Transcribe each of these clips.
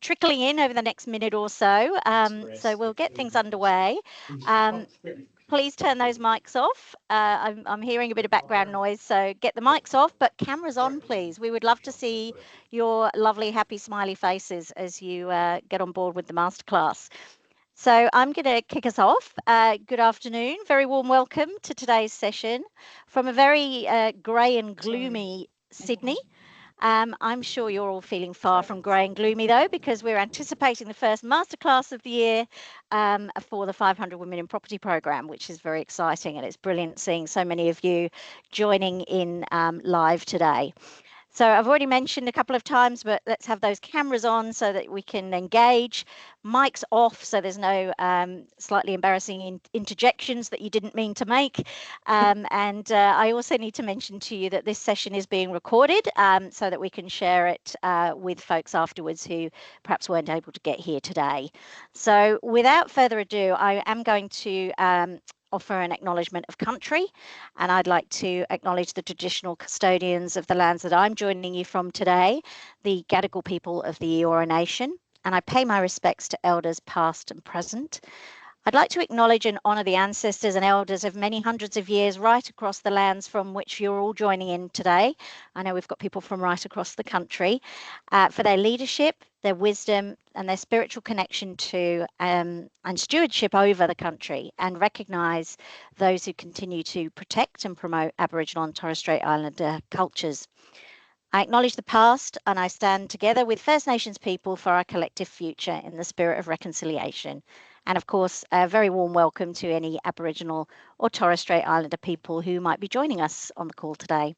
trickling in over the next minute or so. So we'll get things underway. Um, Please turn those mics off. I'm hearing a bit of background noise, so get the mics off, but cameras on, please. We would love to see your lovely, happy, smiley faces as you get on board with the masterclass. So I'm going to kick us off. Good afternoon. Very warm welcome to today's session from a very grey and gloomy Sydney. I'm sure you're all feeling far from grey and gloomy though, because we're anticipating the first masterclass of the year for the 500 Women in Property program, which is very exciting, and it's brilliant seeing so many of you joining in live today. So I've already mentioned a couple of times, but let's have those cameras on so that we can engage. Mics off so there's no slightly embarrassing interjections that you didn't mean to make. And I also need to mention to you that this session is being recorded so that we can share it with folks afterwards who perhaps weren't able to get here today. So without further ado, I am going to offer an acknowledgement of country, and I'd like to acknowledge the traditional custodians of the lands that I'm joining you from today, the Gadigal people of the Eora Nation, and I pay my respects to elders past and present. I'd like to acknowledge and honour the ancestors and elders of many hundreds of years right across the lands from which you're all joining in today. I know we've got people from right across the country for their leadership, their wisdom and their spiritual connection to and stewardship over the country, and recognise those who continue to protect and promote Aboriginal and Torres Strait Islander cultures. I acknowledge the past and I stand together with First Nations people for our collective future in the spirit of reconciliation. And of course, a very warm welcome to any Aboriginal or Torres Strait Islander people who might be joining us on the call today.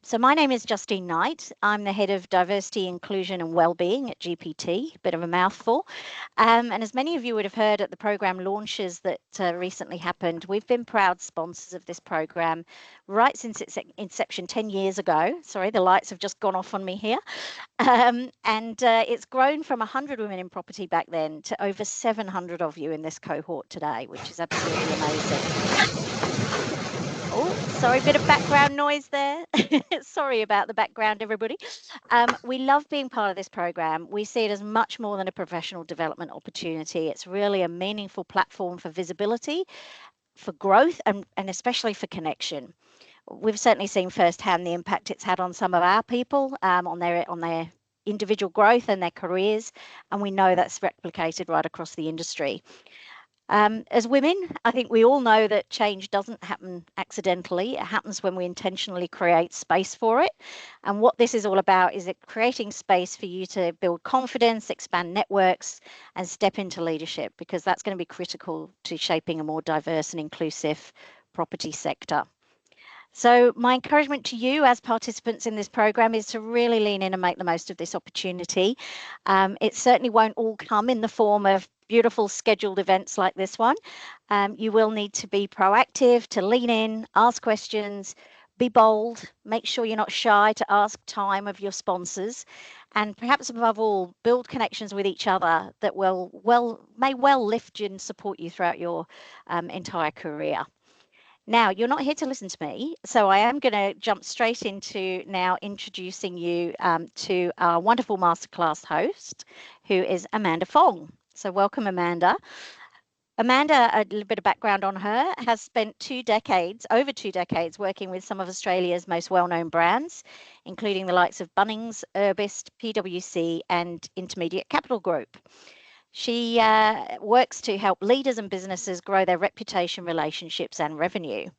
So my name is Justine Knight. I'm the Head of Diversity, Inclusion and Wellbeing at GPT, bit of a mouthful. And as many of you would have heard at the programme launches that recently happened, we've been proud sponsors of this programme right since its inception 10 years ago. Sorry, the lights have just gone off on me here. And it's grown from 100 women in property back then to over 700 of you in this cohort today, which is absolutely amazing. Oh, sorry, bit of background noise there. Sorry about the background, everybody. We love being part of this program. We see it as much more than a professional development opportunity. It's really a meaningful platform for visibility, for growth, and especially for connection. We've certainly seen firsthand the impact it's had on some of our people, on their individual growth and their careers, and we know that's replicated right across the industry. As women, I think we all know that change doesn't happen accidentally. It happens when we intentionally create space for it. And what this is all about is creating space for you to build confidence, expand networks, and step into leadership, because that's going to be critical to shaping a more diverse and inclusive property sector. So my encouragement to you as participants in this program is to really lean in and make the most of this opportunity. It certainly won't all come in the form of beautiful scheduled events like this one. You will need to be proactive, to lean in, ask questions, be bold, make sure you're not shy to ask time of your sponsors, and perhaps above all, build connections with each other that may well lift you and support you throughout your entire career. Now, you're not here to listen to me, so I am going to jump straight into now introducing you to our wonderful masterclass host, who is Amanda Fong. So welcome, Amanda. Amanda, a little bit of background on her, has spent over 2 decades working with some of Australia's most well-known brands, including the likes of Bunnings, Urbist, PwC and Intermediate Capital Group. She works to help leaders and businesses grow their reputation, relationships and revenue.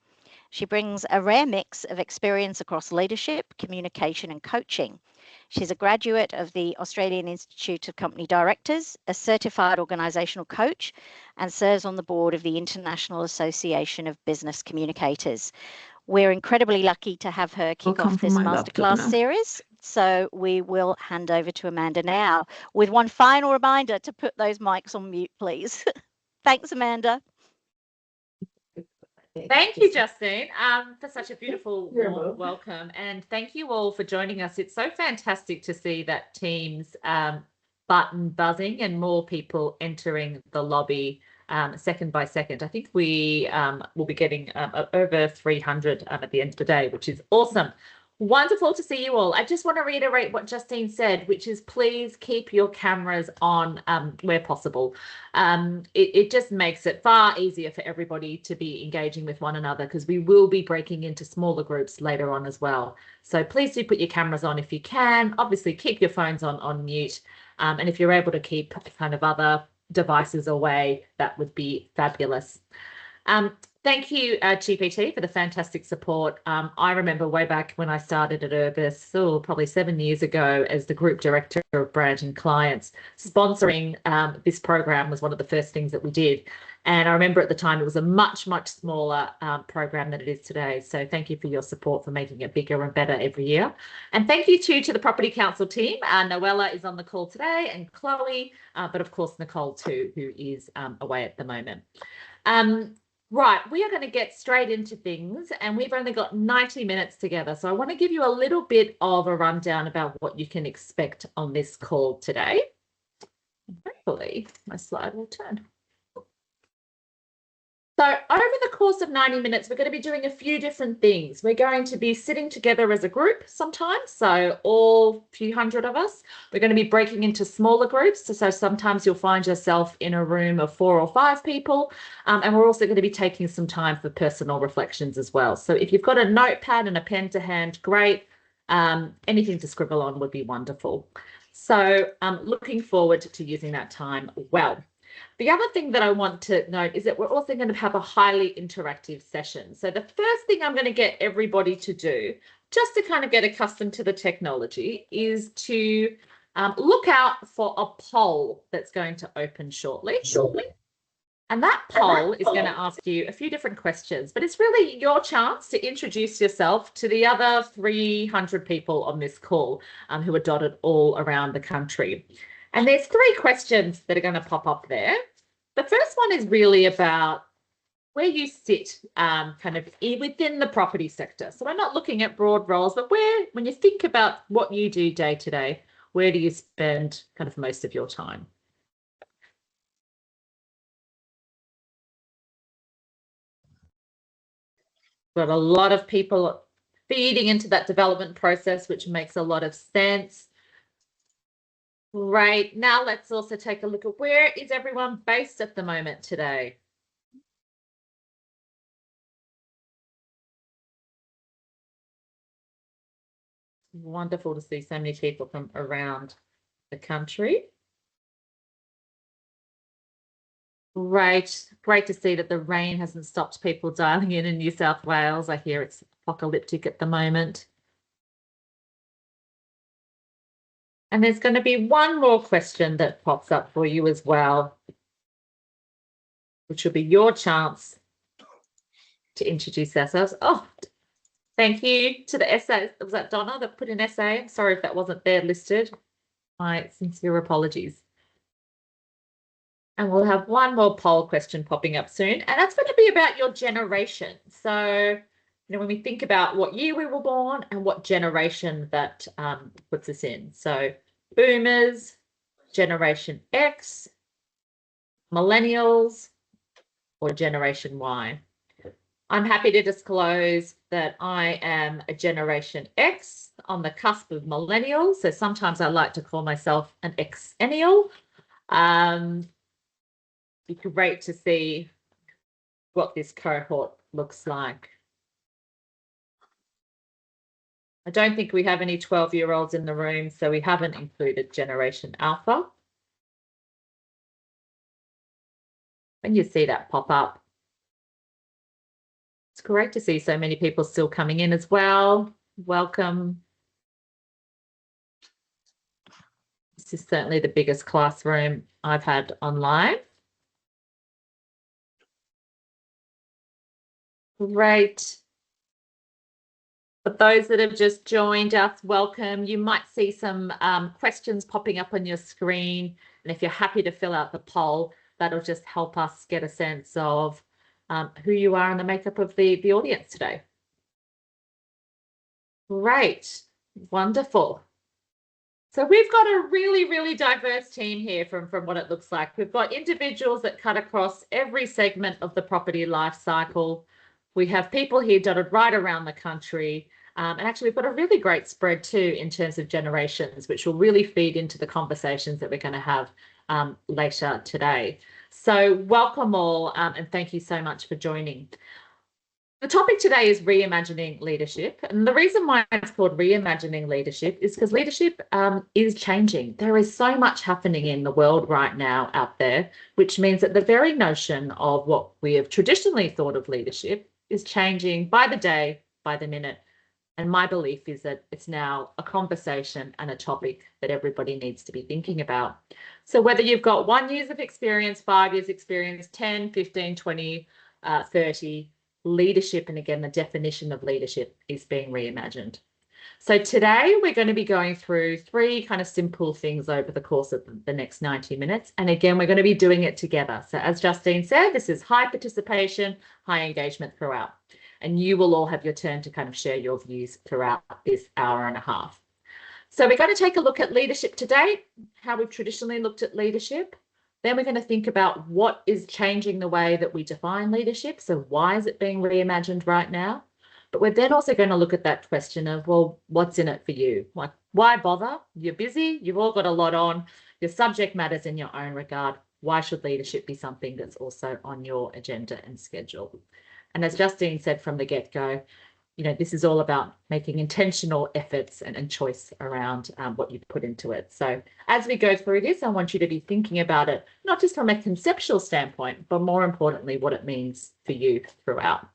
She brings a rare mix of experience across leadership, communication and coaching. She's a graduate of the Australian Institute of Company Directors, a certified organisational coach, and serves on the board of the International Association of Business Communicators. We're incredibly lucky to have her kick off this masterclass series. So we will hand over to Amanda now with one final reminder to put those mics on mute, please. Thanks, Amanda. Thank you, Justine, for such a beautiful warm welcome. And thank you all for joining us. It's so fantastic to see that Teams button buzzing and more people entering the lobby second by second. I think we will be getting over 300 at the end of the day, which is awesome. Wonderful to see you all. I just want to reiterate what Justine said, which is please keep your cameras on where possible. It just makes it far easier for everybody to be engaging with one another, because we will be breaking into smaller groups later on as well. So please do put your cameras on if you can. Obviously, keep your phones on mute. And if you're able to keep kind of other devices away, that would be fabulous. Thank you, GPT, for the fantastic support. I remember way back when I started at Urbis, probably 7 years ago, as the Group Director of Brand and Clients, sponsoring this program was one of the first things that we did. And I remember at the time it was a much, much smaller program than it is today. So thank you for your support for making it bigger and better every year. And thank you too to the Property Council team. Noella is on the call today, and Chloe, but of course Nicole too, who is away at the moment. Right, we are going to get straight into things, and we've only got 90 minutes together. So I want to give you a little bit of a rundown about what you can expect on this call today. Hopefully my slide will turn. So over the course of 90 minutes, we're going to be doing a few different things. We're going to be sitting together as a group sometimes, so all few hundred of us. We're going to be breaking into smaller groups, so sometimes you'll find yourself in a room of 4 or 5 people, and we're also going to be taking some time for personal reflections as well. So if you've got a notepad and a pen to hand, great. Anything to scribble on would be wonderful. So I'm looking forward to using that time well. The other thing that I want to note is that we're also going to have a highly interactive session. So the first thing I'm going to get everybody to do, just to kind of get accustomed to the technology, is to look out for a poll that's going to open shortly. And that poll is going to ask you a few different questions, but it's really your chance to introduce yourself to the other 300 people on this call who are dotted all around the country. And there's 3 questions that are going to pop up there. The first one is really about where you sit kind of within the property sector. So we're not looking at broad roles, but when you think about what you do day to day, where do you spend kind of most of your time? Got a lot of people feeding into that development process, which makes a lot of sense. Right, now let's also take a look at where is everyone based at the moment today. Wonderful to see so many people from around the country. Great to see that the rain hasn't stopped people dialing in New South Wales. I hear it's apocalyptic at the moment. And there's going to be one more question that pops up for you as well, which will be your chance to introduce ourselves. Oh, thank you to the essay. Was that Donna that put an essay? I'm sorry if that wasn't there listed. My sincere apologies. And we'll have one more poll question popping up soon, and that's going to be about your generation. So, when we think about what year we were born and what generation that puts us in. So, boomers, Generation X, millennials, or Generation Y. I'm happy to disclose that I am a Generation X on the cusp of millennials. So sometimes I like to call myself an Xennial. It'd be great to see what this cohort looks like. I don't think we have any 12-year-olds in the room, so we haven't included Generation Alpha. When you see that pop up, it's great to see so many people still coming in as well. Welcome. This is certainly the biggest classroom I've had online. Great. For those that have just joined us, welcome. You might see some questions popping up on your screen. And if you're happy to fill out the poll, that'll just help us get a sense of who you are and the makeup of the audience today. Great. Wonderful. So we've got a really, really diverse team here from what it looks like. We've got individuals that cut across every segment of the property life cycle. We have people here dotted right around the country. And actually, we've got a really great spread too in terms of generations, which will really feed into the conversations that we're going to have later today. So welcome all, and thank you so much for joining. The topic today is reimagining leadership. And the reason why it's called reimagining leadership is because leadership is changing. There is so much happening in the world right now out there, which means that the very notion of what we have traditionally thought of leadership is changing by the day, by the minute. And my belief is that it's now a conversation and a topic that everybody needs to be thinking about. So whether you've got 1 year of experience, 5 years experience, 10, 15, 20, 30, leadership, and again, the definition of leadership is being reimagined. So today we're going to be going through 3 kind of simple things over the course of the next 90 minutes. And again, we're going to be doing it together. So as Justine said, this is high participation, high engagement throughout. And you will all have your turn to kind of share your views throughout this hour and a half. So we're going to take a look at leadership to date, how we've traditionally looked at leadership. Then we're going to think about what is changing the way that we define leadership. So why is it being reimagined right now? But we're then also going to look at that question of, well, what's in it for you? Like, why bother? You're busy. You've all got a lot on. Your subject matters in your own regard. Why should leadership be something that's also on your agenda and schedule? And as Justine said from the get-go, this is all about making intentional efforts and choice around what you put into it. So as we go through this, I want you to be thinking about it, not just from a conceptual standpoint, but more importantly, what it means for you throughout.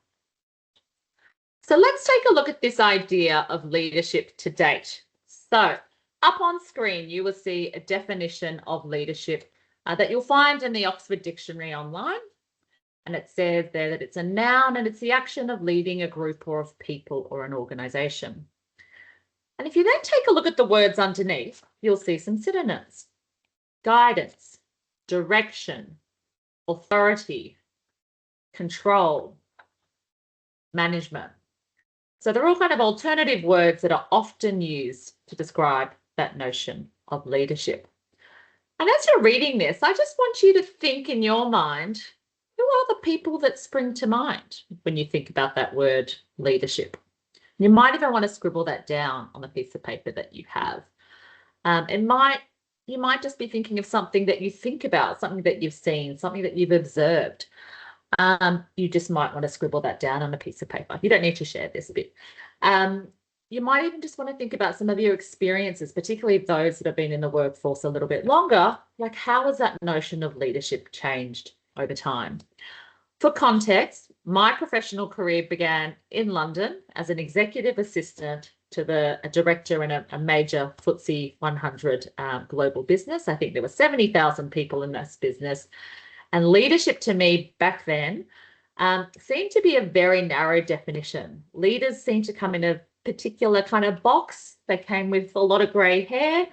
So let's take a look at this idea of leadership to date. So up on screen, you will see a definition of leadership that you'll find in the Oxford Dictionary online. And it says there that it's a noun and it's the action of leading a group or of people or an organisation. And if you then take a look at the words underneath, you'll see some synonyms: guidance, direction, authority, control, management. So they're all kind of alternative words that are often used to describe that notion of leadership. And as you're reading this, I just want you to think in your mind, who are the people that spring to mind when you think about that word leadership? You might even want to scribble that down on a piece of paper that you have. You might just be thinking of something that you think about, something that you've seen, something that you've observed. You just might want to scribble that down on a piece of paper. You don't need to share this bit. You might even just want to think about some of your experiences, particularly those that have been in the workforce a little bit longer. Like, how has that notion of leadership changed over time? For context, my professional career began in London as an executive assistant to a director in a major FTSE 100 global business. I think there were 70,000 people in this business. And leadership to me back then seemed to be a very narrow definition. Leaders seemed to come in a particular kind of box. They came with a lot of grey hair.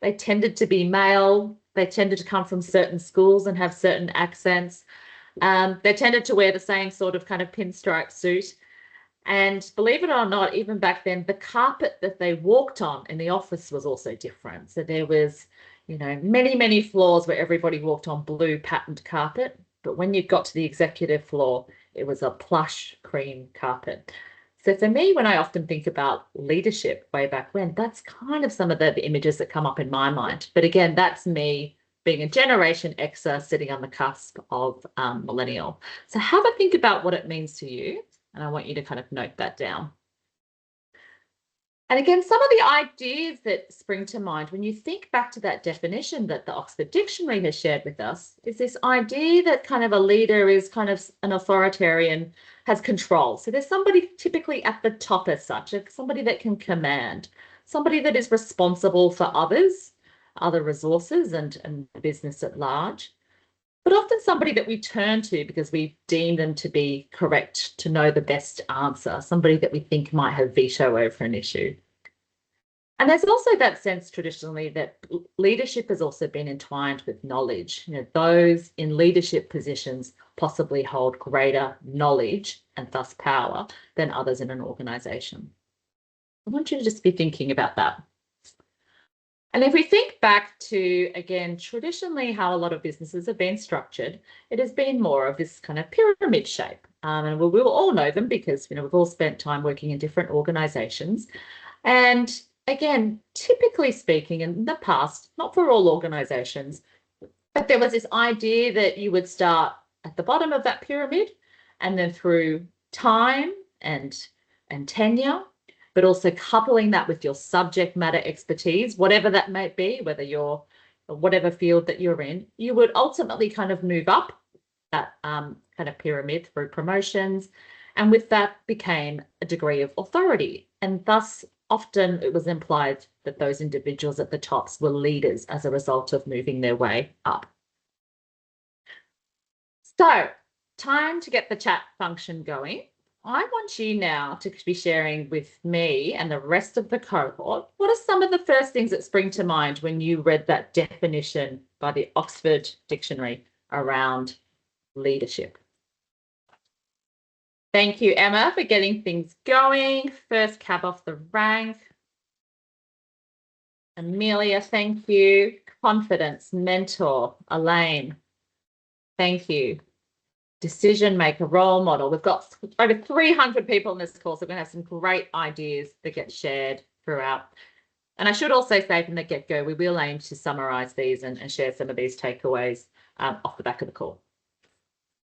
They tended to be male. They tended to come from certain schools and have certain accents. They tended to wear the same sort of kind of pinstripe suit. And believe it or not, even back then, the carpet that they walked on in the office was also different. So there was, many, many floors where everybody walked on blue patterned carpet. But when you got to the executive floor, it was a plush cream carpet. So for me, when I often think about leadership way back when, that's kind of some of the images that come up in my mind. But again, that's me being a Generation Xer sitting on the cusp of millennial. So have a think about what it means to you. And I want you to kind of note that down. And again, some of the ideas that spring to mind when you think back to that definition that the Oxford Dictionary has shared with us is this idea that kind of a leader is kind of an authoritarian, has control. So there's somebody typically at the top as such, somebody that can command, somebody that is responsible for others, other resources and the business at large, but often somebody that we turn to because we deem them to be correct, to know the best answer, somebody that we think might have veto over an issue. And there's also that sense traditionally that leadership has also been entwined with knowledge. Those in leadership positions possibly hold greater knowledge and thus power than others in an organisation. I want you to just be thinking about that. And if we think back to, again, traditionally how a lot of businesses have been structured, it has been more of this kind of pyramid shape. And we'll all know them because, we've all spent time working in different organizations. And again, typically speaking, in the past, not for all organizations, but there was this idea that you would start at the bottom of that pyramid and then through time and tenure, but also coupling that with your subject matter expertise, whatever that may be, whether you're whatever field that you're in, you would ultimately kind of move up that kind of pyramid through promotions. And with that became a degree of authority. And thus, often it was implied that those individuals at the tops were leaders as a result of moving their way up. So, time to get the chat function going. I want you now to be sharing with me and the rest of the cohort, what are some of the first things that spring to mind when you read that definition by the Oxford Dictionary around leadership? Thank you, Emma, for getting things going. First cab off the rank. Amelia, thank you. Confidence, mentor. Elaine, thank you. Decision maker, role model. We've got over 300 people in this course. So we're going to have some great ideas that get shared throughout. And I should also say from the get-go, we will aim to summarize these and share some of these takeaways off the back of the call.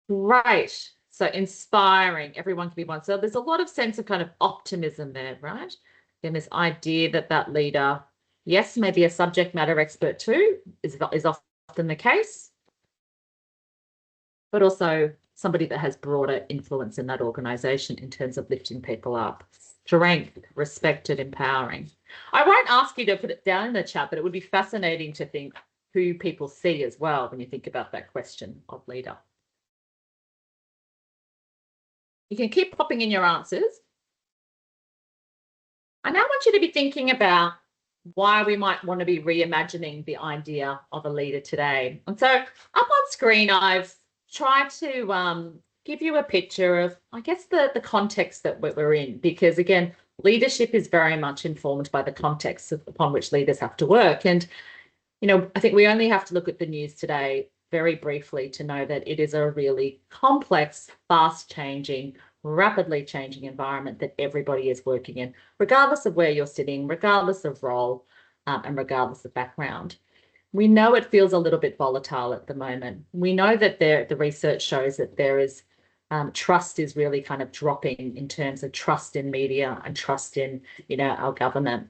Great. So inspiring, everyone can be one. So there's a lot of sense of kind of optimism there, right? And this idea that that leader, yes, maybe a subject matter expert too, is often the case, but also somebody that has broader influence in that organization in terms of lifting people up. Strength, respected, empowering. I won't ask you to put it down in the chat, but it would be fascinating to think who people see as well when you think about that question of leader. You can keep popping in your answers. I now want you to be thinking about why we might want to be reimagining the idea of a leader today. And so up on screen, I've tried to give you a picture of, I guess, the context that we're in, because again, leadership is very much informed by the context upon which leaders have to work. And, I think we only have to look at the news today very briefly to know that it is a really complex, fast-changing, rapidly changing environment that everybody is working in, regardless of where you're sitting, regardless of role, and regardless of background. We know it feels a little bit volatile at the moment. We know that the research shows that there is trust is really kind of dropping in terms of trust in media and trust in, our government.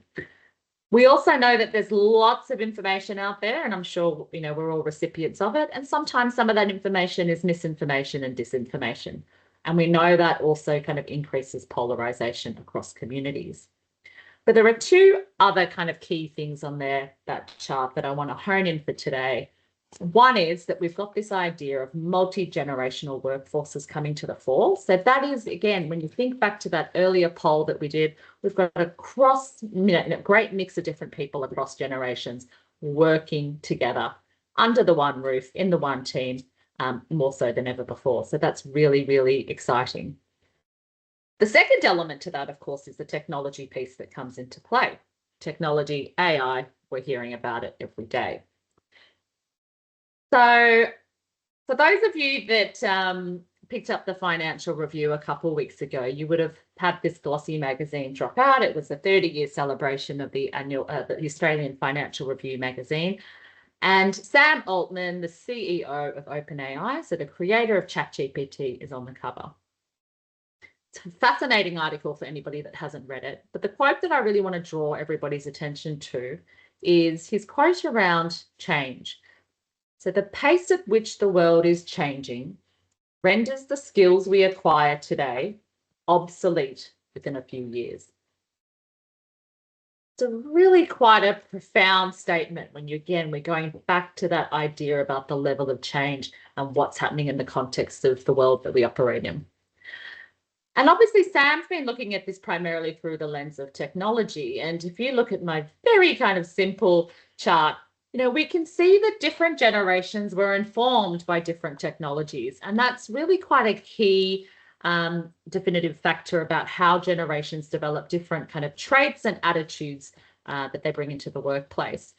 We also know that there's lots of information out there, and I'm sure, we're all recipients of it. And sometimes some of that information is misinformation and disinformation. And we know that also kind of increases polarization across communities. But there are two other kind of key things on that chart that I want to hone in for today. One is that we've got this idea of multi-generational workforces coming to the fore. So that is, again, when you think back to that earlier poll that we did, we've got a great mix of different people across generations working together under the one roof, in the one team, more so than ever before. So that's really, really exciting. The second element to that, of course, is the technology piece that comes into play. Technology, AI, we're hearing about it every day. So for those of you that picked up the Financial Review a couple of weeks ago, you would have had this glossy magazine drop out. It was a 30-year celebration of the the Australian Financial Review magazine. And Sam Altman, the CEO of OpenAI, so the creator of ChatGPT, is on the cover. It's a fascinating article for anybody that hasn't read it. But the quote that I really want to draw everybody's attention to is his quote around change. So the pace at which the world is changing renders the skills we acquire today obsolete within a few years. It's a really quite a profound statement when we're going back to that idea about the level of change and what's happening in the context of the world that we operate in. And obviously, Sam's been looking at this primarily through the lens of technology. And if you look at my very kind of simple chart, we can see that different generations were informed by different technologies. And that's really quite a key definitive factor about how generations develop different kind of traits and attitudes that they bring into the workplace.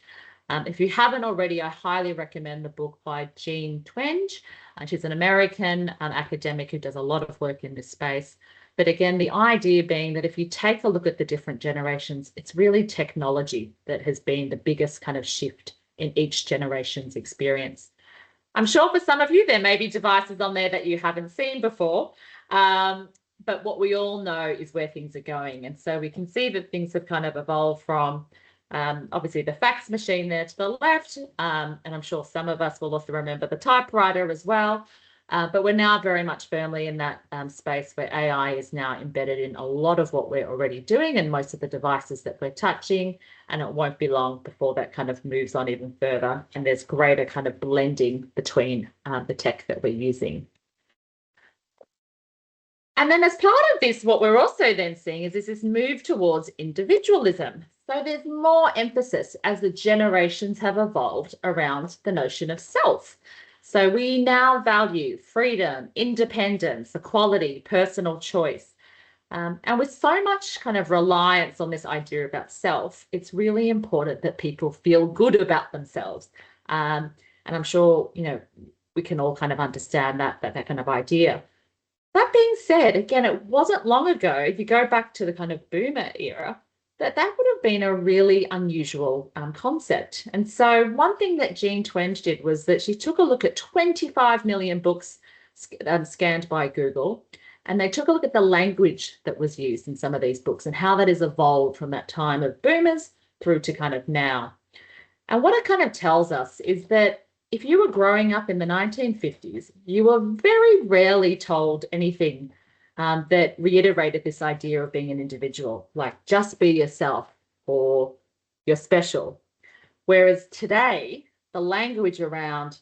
If you haven't already, I highly recommend the book by Jean Twenge. She's an American academic who does a lot of work in this space. But again, the idea being that if you take a look at the different generations, it's really technology that has been the biggest kind of shift in each generation's experience. I'm sure for some of you, there may be devices on there that you haven't seen before. But what we all know is where things are going. And so we can see that things have kind of evolved from obviously the fax machine there to the left. And I'm sure some of us will also remember the typewriter as well. But we're now very much firmly in that space where AI is now embedded in a lot of what we're already doing and most of the devices that we're touching. And it won't be long before that kind of moves on even further. And there's greater kind of blending between the tech that we're using. And then as part of this, what we're also then seeing is this move towards individualism. So there's more emphasis as the generations have evolved around the notion of self. So we now value freedom, independence, equality, personal choice. And with so much kind of reliance on this idea about self, it's really important that people feel good about themselves. And I'm sure, you know, we can all kind of understand that kind of idea. That being said, again, it wasn't long ago, if you go back to the kind of boomer era, that would have been a really unusual concept. And so one thing that Jean Twenge did was that she took a look at 25 million books scanned by Google, and they took a look at the language that was used in some of these books and how that has evolved from that time of boomers through to kind of now. And what it kind of tells us is that if you were growing up in the 1950s, you were very rarely told anything that reiterated this idea of being an individual, like just be yourself or you're special. Whereas today, the language around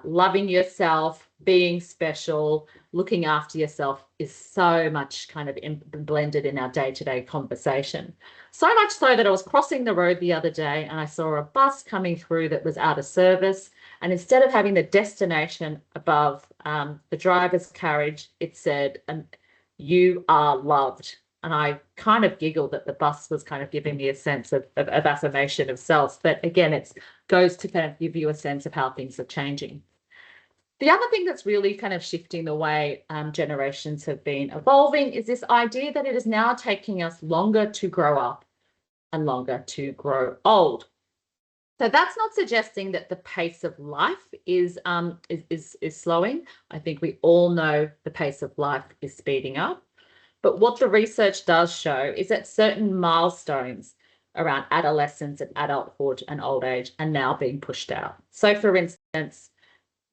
loving yourself, being special, looking after yourself is so much kind of blended in our day-to-day conversation. So much so that I was crossing the road the other day and I saw a bus coming through that was out of service. And instead of having the destination above the driver's carriage, it said, "You are loved." And I kind of giggled that the bus was kind of giving me a sense of affirmation of self. But again, it goes to kind of give you a sense of how things are changing. The other thing that's really kind of shifting the way generations have been evolving is this idea that it is now taking us longer to grow up and longer to grow old. So that's not suggesting that the pace of life is slowing. I think we all know the pace of life is speeding up. But what the research does show is that certain milestones around adolescence and adulthood and old age are now being pushed out. So for instance,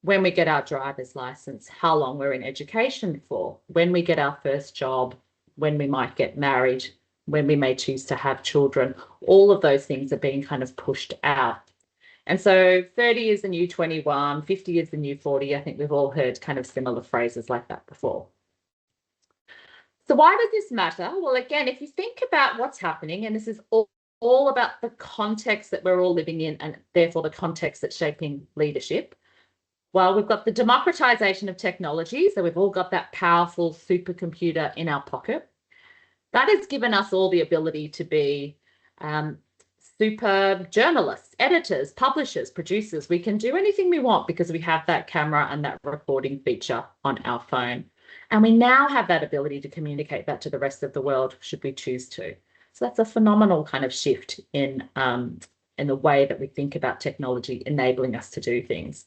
when we get our driver's license, how long we're in education for, when we get our first job, when we might get married, when we may choose to have children, all of those things are being kind of pushed out. And so 30 is the new 21, 50 is the new 40. I think we've all heard kind of similar phrases like that before. So why does this matter? Well, again, if you think about what's happening, and this is all about the context that we're all living in and therefore the context that's shaping leadership. Well, we've got the democratization of technology. So we've all got that powerful supercomputer in our pocket. That has given us all the ability to be super journalists, editors, publishers, producers. We can do anything we want because we have that camera and that recording feature on our phone. And we now have that ability to communicate that to the rest of the world should we choose to. So that's a phenomenal kind of shift in the way that we think about technology enabling us to do things.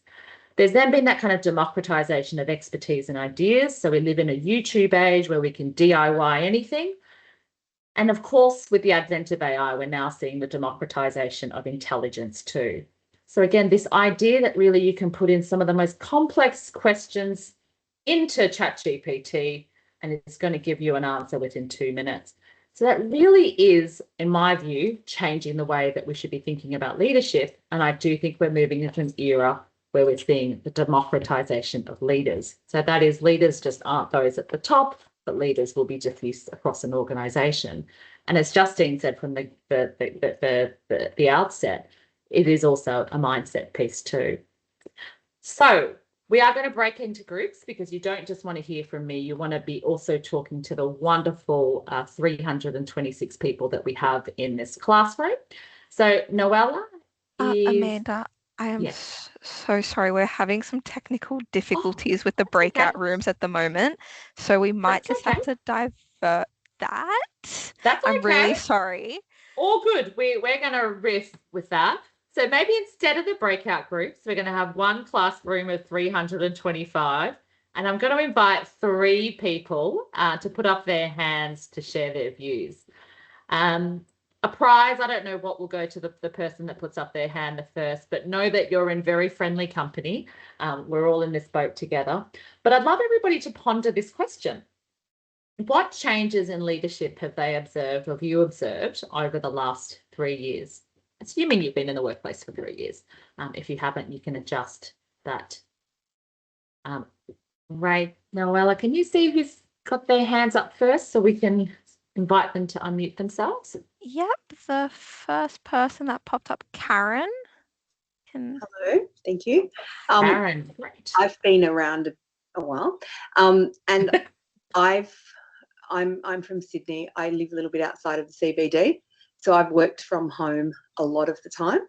There's then been that kind of democratization of expertise and ideas. So we live in a YouTube age where we can DIY anything. And of course, with the advent of AI, we're now seeing the democratization of intelligence too. So again, this idea that really you can put in some of the most complex questions into ChatGPT and it's going to give you an answer within 2 minutes. So that really is, in my view, changing the way that we should be thinking about leadership. And I do think we're moving into an era where we're seeing the democratization of leaders. So that is, leaders just aren't those at the top, but leaders will be diffused across an organization. And as Justine said from the outset, it is also a mindset piece too. So We are going to break into groups because you don't just want to hear from me. You want to be also talking to the wonderful 326 people that we have in this classroom. So Noella is... Amanda, I am so sorry. We're having some technical difficulties with the breakout rooms at the moment. So we might just have to divert that. That's I'm really sorry. All good. We're going to riff with that. So maybe instead of the breakout groups, we're going to have one classroom of 325. And I'm going to invite 3 people to put up their hands to share their views. A prize, I don't know what will go to the person that puts up their hand the first, but know that you're in very friendly company. We're all in this boat together. But I'd love everybody to ponder this question. What changes in leadership have they observed, or have you observed, over the last 3 years? Assuming you've been in the workplace for 3 years. If you haven't, you can adjust that. Ray, Noella, can you see who's got their hands up first so we can invite them to unmute themselves? Yep, the first person that popped up, Karen. Hello, thank you. Karen, great. I've been around a while, and I'm from Sydney. I live a little bit outside of the CBD, so I've worked from home a lot of the time.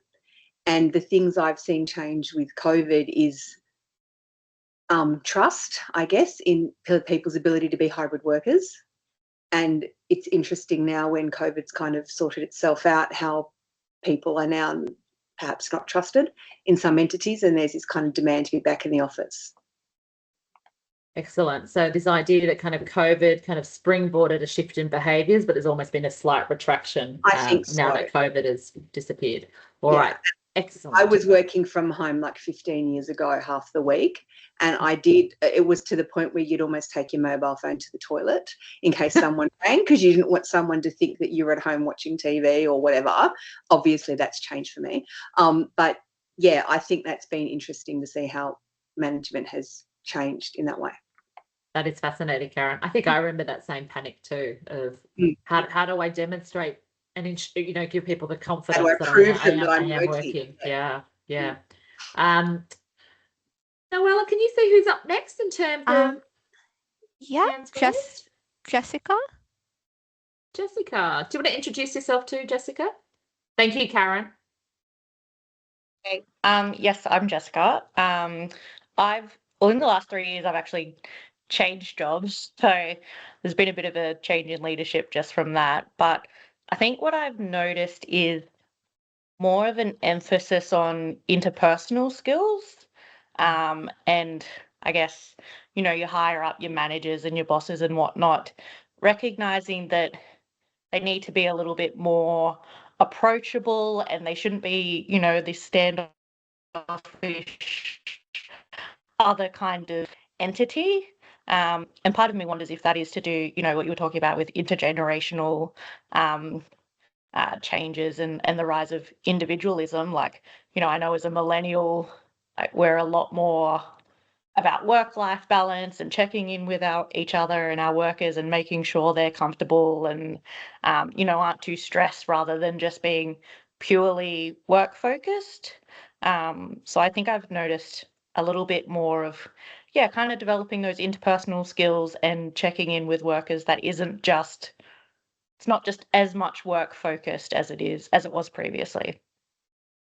And the things I've seen change with COVID is trust, I guess, in people's ability to be hybrid workers. And it's interesting now when COVID's kind of sorted itself out, how people are now perhaps not trusted in some entities, and there's this kind of demand to be back in the office. Excellent. So this idea that kind of COVID kind of springboarded a shift in behaviours, but there's almost been a slight retraction I think so. Now that COVID has disappeared. All right. Excellent. I was working from home like 15 years ago, half the week, and it was to the point where you'd almost take your mobile phone to the toilet in case someone rang, because you didn't want someone to think that you were at home watching TV or whatever. Obviously, that's changed for me. But yeah, I think that's been interesting to see how management has changed in that way. That is fascinating, Karen. I think I remember that same panic too of how do I demonstrate and give people the confidence that I am working. Yeah. Noella, can you see who's up next in terms of Jessica. Jessica, do you want to introduce yourself too, Jessica? Thank you, Karen. Okay. Yes, I'm Jessica. In the last 3 years, I've actually changed jobs, so there's been a bit of a change in leadership just from that. But I think what I've noticed is more of an emphasis on interpersonal skills, and I guess you hire up your managers and your bosses and whatnot, recognizing that they need to be a little bit more approachable, and they shouldn't be this standoffish other kind of entity. And part of me wonders if that is to do, what you were talking about with intergenerational changes and the rise of individualism. Like, I know as a millennial, we're a lot more about work-life balance and checking in with each other and our workers and making sure they're comfortable and, aren't too stressed, rather than just being purely work-focused. So I think I've noticed a little bit more of, kind of developing those interpersonal skills and checking in with workers that it's not just as much work-focused as it was previously.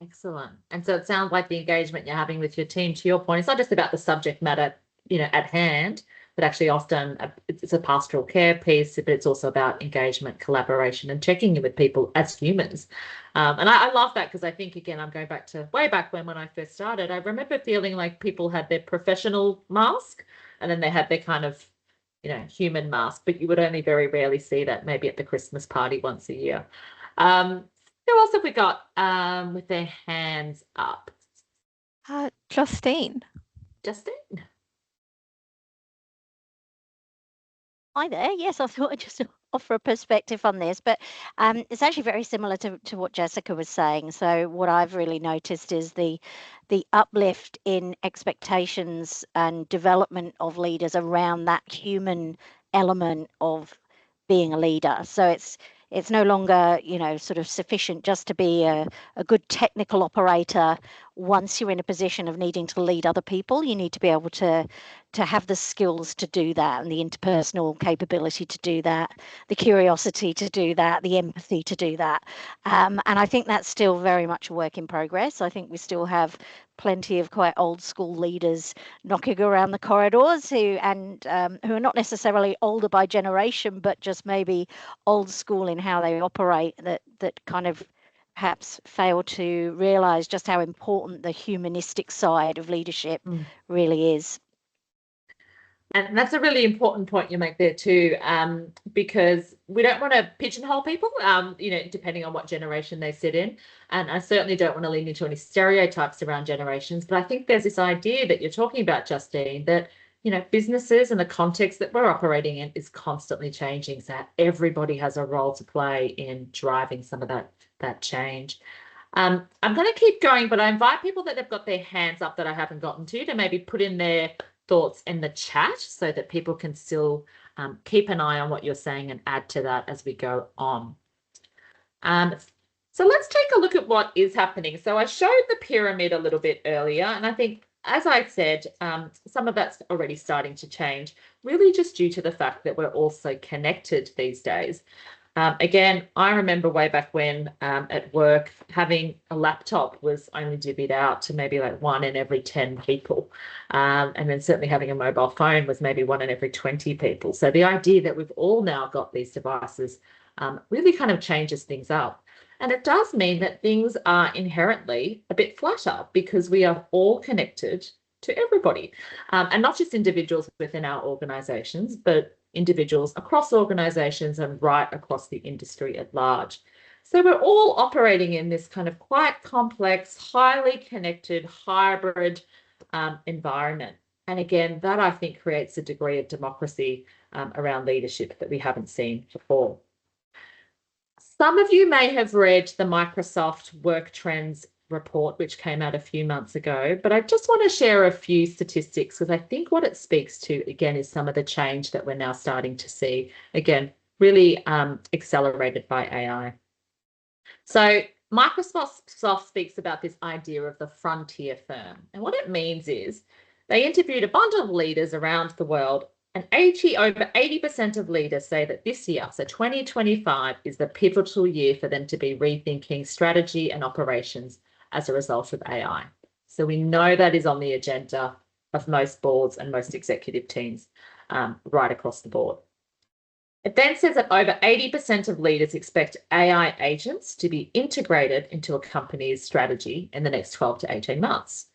Excellent. And so it sounds like the engagement you're having with your team, to your point, it's not just about the subject matter, at hand, but actually often it's a pastoral care piece, but it's also about engagement, collaboration, and checking in with people as humans. And I love that, because I think, again, I'm going back to way back when I first started. I remember feeling like people had their professional mask and then they had their kind of, human mask, but you would only very rarely see that, maybe at the Christmas party once a year. Who else have we got with their hands up? Justine. Justine. Hi there. Yes, I thought I'd just offer a perspective on this, but it's actually very similar to what Jessica was saying. So what I've really noticed is the uplift in expectations and development of leaders around that human element of being a leader. So it's no longer, sort of sufficient just to be a good technical operator once you're in a position of needing to lead other people, you need to be able to have the skills to do that, and the interpersonal capability to do that, the curiosity to do that, the empathy to do that. And I think that's still very much a work in progress. I think we still have plenty of quite old school leaders knocking around the corridors who are not necessarily older by generation, but just maybe old school in how they operate, that kind of perhaps fail to realize just how important the humanistic side of leadership really is. And that's a really important point you make there too, because we don't want to pigeonhole people, depending on what generation they sit in. And I certainly don't want to lean into any stereotypes around generations. But I think there's this idea that you're talking about, Justine, that, businesses and the context that we're operating in is constantly changing. So everybody has a role to play in driving some of that change. I'm going to keep going, but I invite people that have got their hands up that I haven't gotten to maybe put in their thoughts in the chat so that people can still keep an eye on what you're saying and add to that as we go on. So let's take a look at what is happening. So I showed the pyramid a little bit earlier, and I think, as I said, some of that's already starting to change, really just due to the fact that we're all so connected these days. Again, I remember way back when at work, having a laptop was only divvied out to maybe like 1 in every 10 people. And then certainly having a mobile phone was maybe 1 in every 20 people. So the idea that we've all now got these devices really kind of changes things up. And it does mean that things are inherently a bit flatter because we are all connected to everybody, and not just individuals within our organisations, but individuals across organisations and right across the industry at large. So we're all operating in this kind of quite complex, highly connected, hybrid environment. And again, that I think creates a degree of democracy around leadership that we haven't seen before. Some of you may have read the Microsoft Work Trends report, which came out a few months ago, but I just want to share a few statistics because I think what it speaks to, again, is some of the change that we're now starting to see, again, really accelerated by AI. So Microsoft speaks about this idea of the frontier firm. And what it means is they interviewed a bunch of leaders around the world, and over 80% of leaders say that this year, so 2025, is the pivotal year for them to be rethinking strategy and operations as a result of AI. So we know that is on the agenda of most boards and most executive teams right across the board. It then says that over 80% of leaders expect AI agents to be integrated into a company's strategy in the next 12 to 18 months.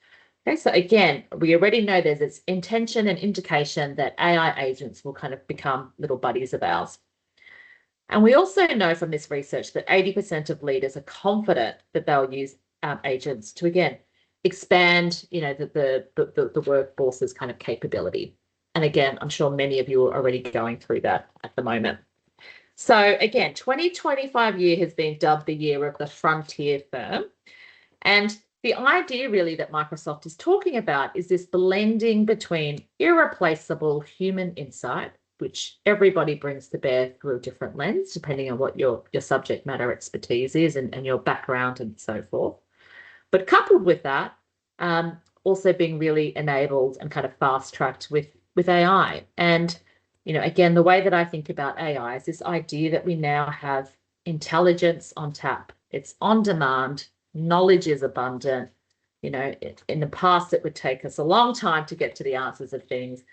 Okay, so again, we already know there's this intention and indication that AI agents will kind of become little buddies of ours. And we also know from this research that 80% of leaders are confident that they'll use agents to, again, expand, the workforce's kind of capability. And again, I'm sure many of you are already going through that at the moment. So again, 2025 year has been dubbed the year of the frontier firm. And the idea really that Microsoft is talking about is this blending between irreplaceable human insight, which everybody brings to bear through a different lens, depending on what your subject matter expertise is and your background and so forth. But coupled with that, also being really enabled and kind of fast-tracked with AI. And, again, the way that I think about AI is this idea that we now have intelligence on tap. It's on demand. Knowledge is abundant. In the past, it would take us a long time to get to the answers of things.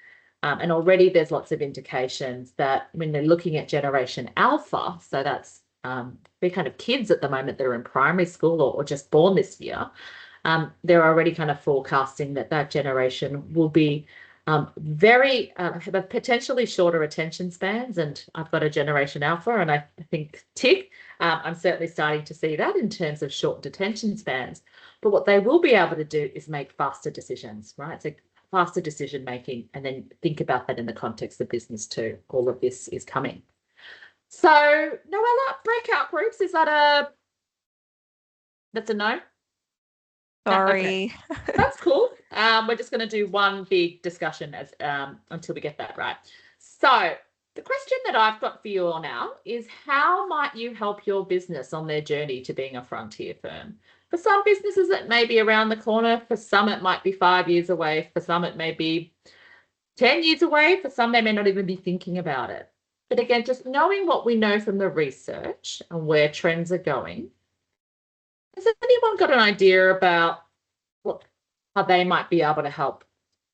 And already there's lots of indications that when they're looking at Generation Alpha, so that's we're kind of kids at the moment that are in primary school or just born this year, they're already kind of forecasting that generation will be have potentially shorter attention spans. And I've got a Generation Alpha, and I think tick. I'm certainly starting to see that in terms of short attention spans. But what they will be able to do is make faster decisions, right? So faster decision making, and then think about that in the context of business too. All of this is coming. So Noella, breakout groups, that's a no? Sorry. Okay. That's cool. We're just going to do one big discussion until we get that right. So the question that I've got for you all now is, how might you help your business on their journey to being a frontier firm? For some businesses, it may be around the corner. For some, it might be 5 years away. For some, it may be 10 years away. For some, they may not even be thinking about it. But again, just knowing what we know from the research and where trends are going, has anyone got an idea about how they might be able to help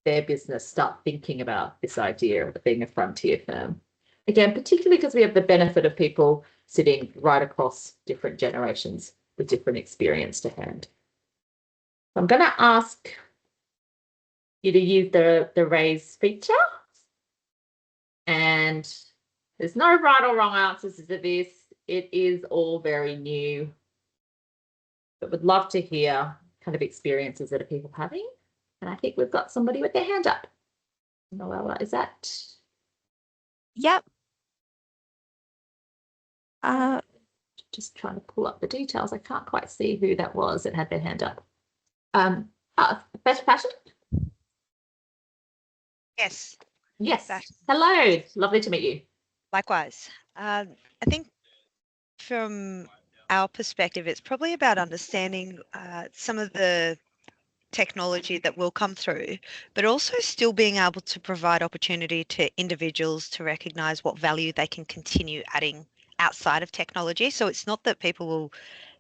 their business start thinking about this idea of being a frontier firm? Again, particularly because we have the benefit of people sitting right across different generations with different experience to hand. I'm going to ask you to use the raise feature. And there's no right or wrong answers to this. It is all very new. But would love to hear kind of experiences that are people having. And I think we've got somebody with their hand up. Noella, is that? Yep. Just trying to pull up the details. I can't quite see who that was that had their hand up. Fashion? Yes. Yes. Fashion. Hello. Lovely to meet you. Likewise. I think from our perspective, it's probably about understanding some of the technology that will come through, but also still being able to provide opportunity to individuals to recognize what value they can continue adding outside of technology. So it's not that people will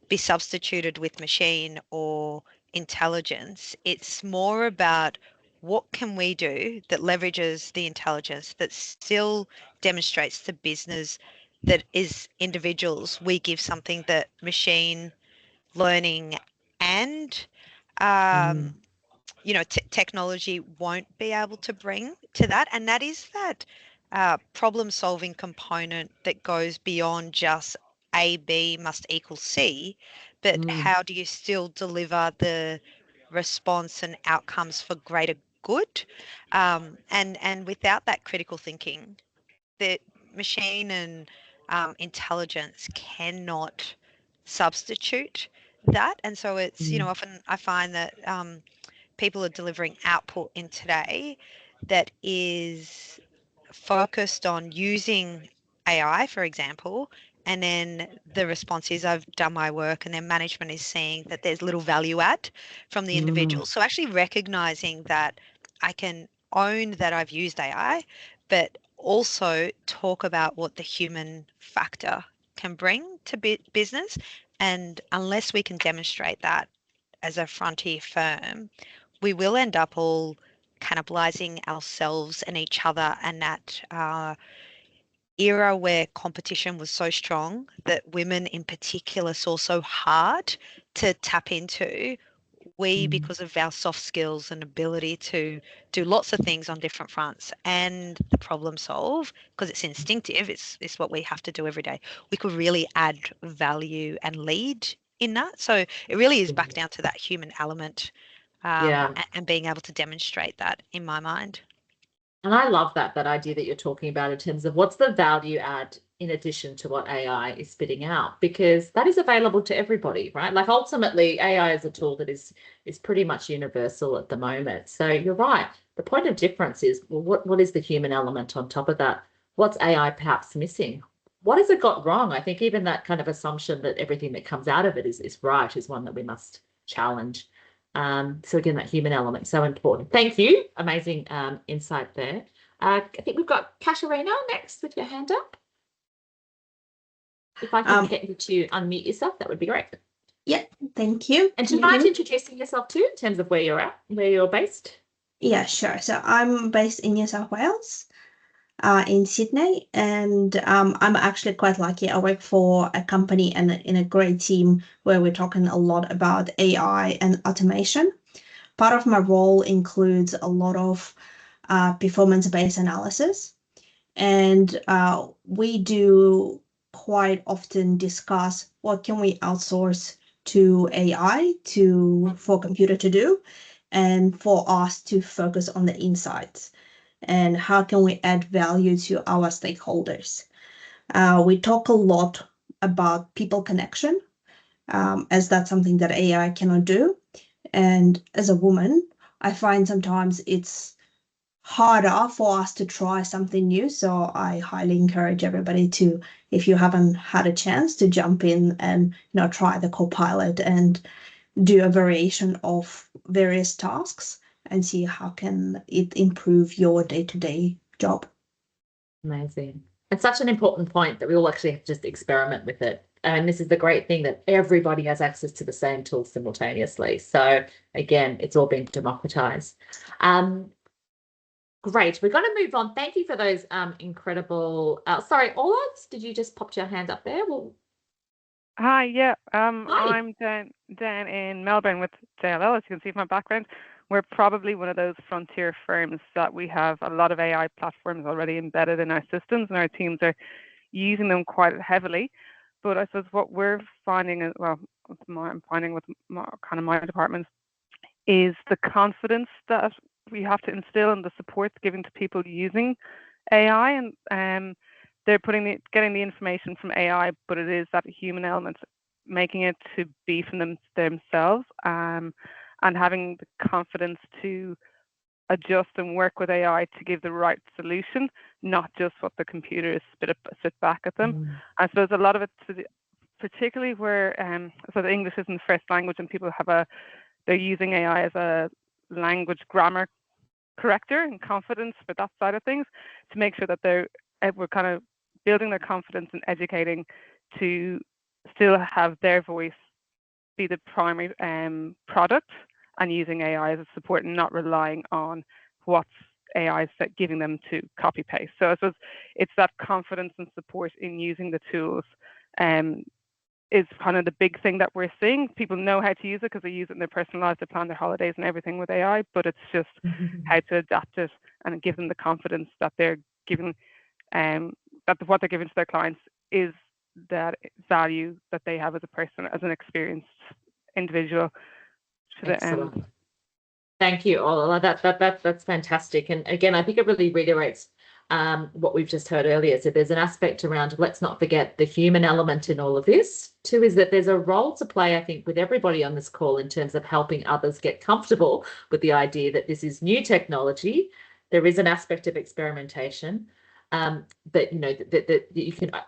be substituted with machine or intelligence. It's more about what can we do that leverages the intelligence that still demonstrates the business that is individuals. We give something that machine learning and technology won't be able to bring to that, and that is that problem solving component that goes beyond just A, B must equal C, but how do you still deliver the response and outcomes for greater good, and without that critical thinking, the machine and intelligence cannot substitute that. And so it's often I find that people are delivering output in today that is focused on using AI, for example, and then the response is I've done my work, and then management is seeing that there's little value add from the individual. So actually recognizing that I can own that I've used AI, but also talk about what the human factor can bring to business. And unless we can demonstrate that as a frontier firm, we will end up all cannibalizing ourselves and each other, and that era where competition was so strong that women in particular saw so hard to tap into. We, because of our soft skills and ability to do lots of things on different fronts and the problem solve, because it's instinctive, it's what we have to do every day, we could really add value and lead in that. So it really is back down to that human element, and being able to demonstrate that, in my mind. And I love that idea that you're talking about in terms of what's the value add in addition to what AI is spitting out, because that is available to everybody, right? Like ultimately AI is a tool that is pretty much universal at the moment. So you're right. The point of difference is, well, what is the human element on top of that? What's AI perhaps missing? What has it got wrong? I think even that kind of assumption that everything that comes out of it is right is one that we must challenge. So again, that human element, so important. Thank you. Amazing insight there. I think we've got Katarina next with your hand up. If I can get you to unmute yourself, that would be great. Yeah, thank you. And do you mind introducing yourself too, in terms of where you're at, where you're based? Yeah, sure. So I'm based in New South Wales, in Sydney, and I'm actually quite lucky. I work for a company and in a great team where we're talking a lot about AI and automation. Part of my role includes a lot of performance-based analysis, and we do quite often discuss what can we outsource to AI for computer to do, and for us to focus on the insights, and how can we add value to our stakeholders. We talk a lot about people connection, as that's something that AI cannot do. And as a woman, I find sometimes it's harder for us to try something new. So I highly encourage everybody to, if you haven't had a chance, to jump in and try the Copilot and do a variation of various tasks and see how can it improve your day-to-day job. Amazing. It's such an important point that we all actually have to just experiment with it. And this is the great thing, that everybody has access to the same tools simultaneously. So again, it's all been democratized. Great. We're going to move on. Thank you for those incredible. Sorry, Ola, did you just pop your hand up there? Well, hi. Yeah. Hi. I'm down in Melbourne with JLL. As you can see from my background, we're probably one of those frontier firms that we have a lot of AI platforms already embedded in our systems, and our teams are using them quite heavily. But I suppose what we're finding, I'm finding with my department, is the confidence that we have to instill and the support given to people using AI, and they're getting the information from AI, but it is that human element, making it to be from themselves, and having the confidence to adjust and work with AI to give the right solution, not just what the computer is spit back at them. I suppose a lot of it, particularly where so the English isn't the first language, and people they're using AI as a language grammar corrector and confidence for that side of things, to make sure that we're kind of building their confidence and educating to still have their voice be the primary product, and using AI as a support and not relying on what's AI is giving them to copy paste. So I suppose it's that confidence and support in using the tools is kind of the big thing that we're seeing. People know how to use it because they use it in their personal lives, they plan their holidays and everything with AI, but it's just how to adapt it and give them the confidence that they're giving, that what they're giving to their clients is that value that they have as a person, as an experienced individual. Excellent. Thank you, Ola. That's fantastic. And again, I think it really reiterates what we've just heard earlier. So there's an aspect around, let's not forget the human element in all of this. Two is that there's a role to play, I think, with everybody on this call in terms of helping others get comfortable with the idea that this is new technology. There is an aspect of experimentation, but that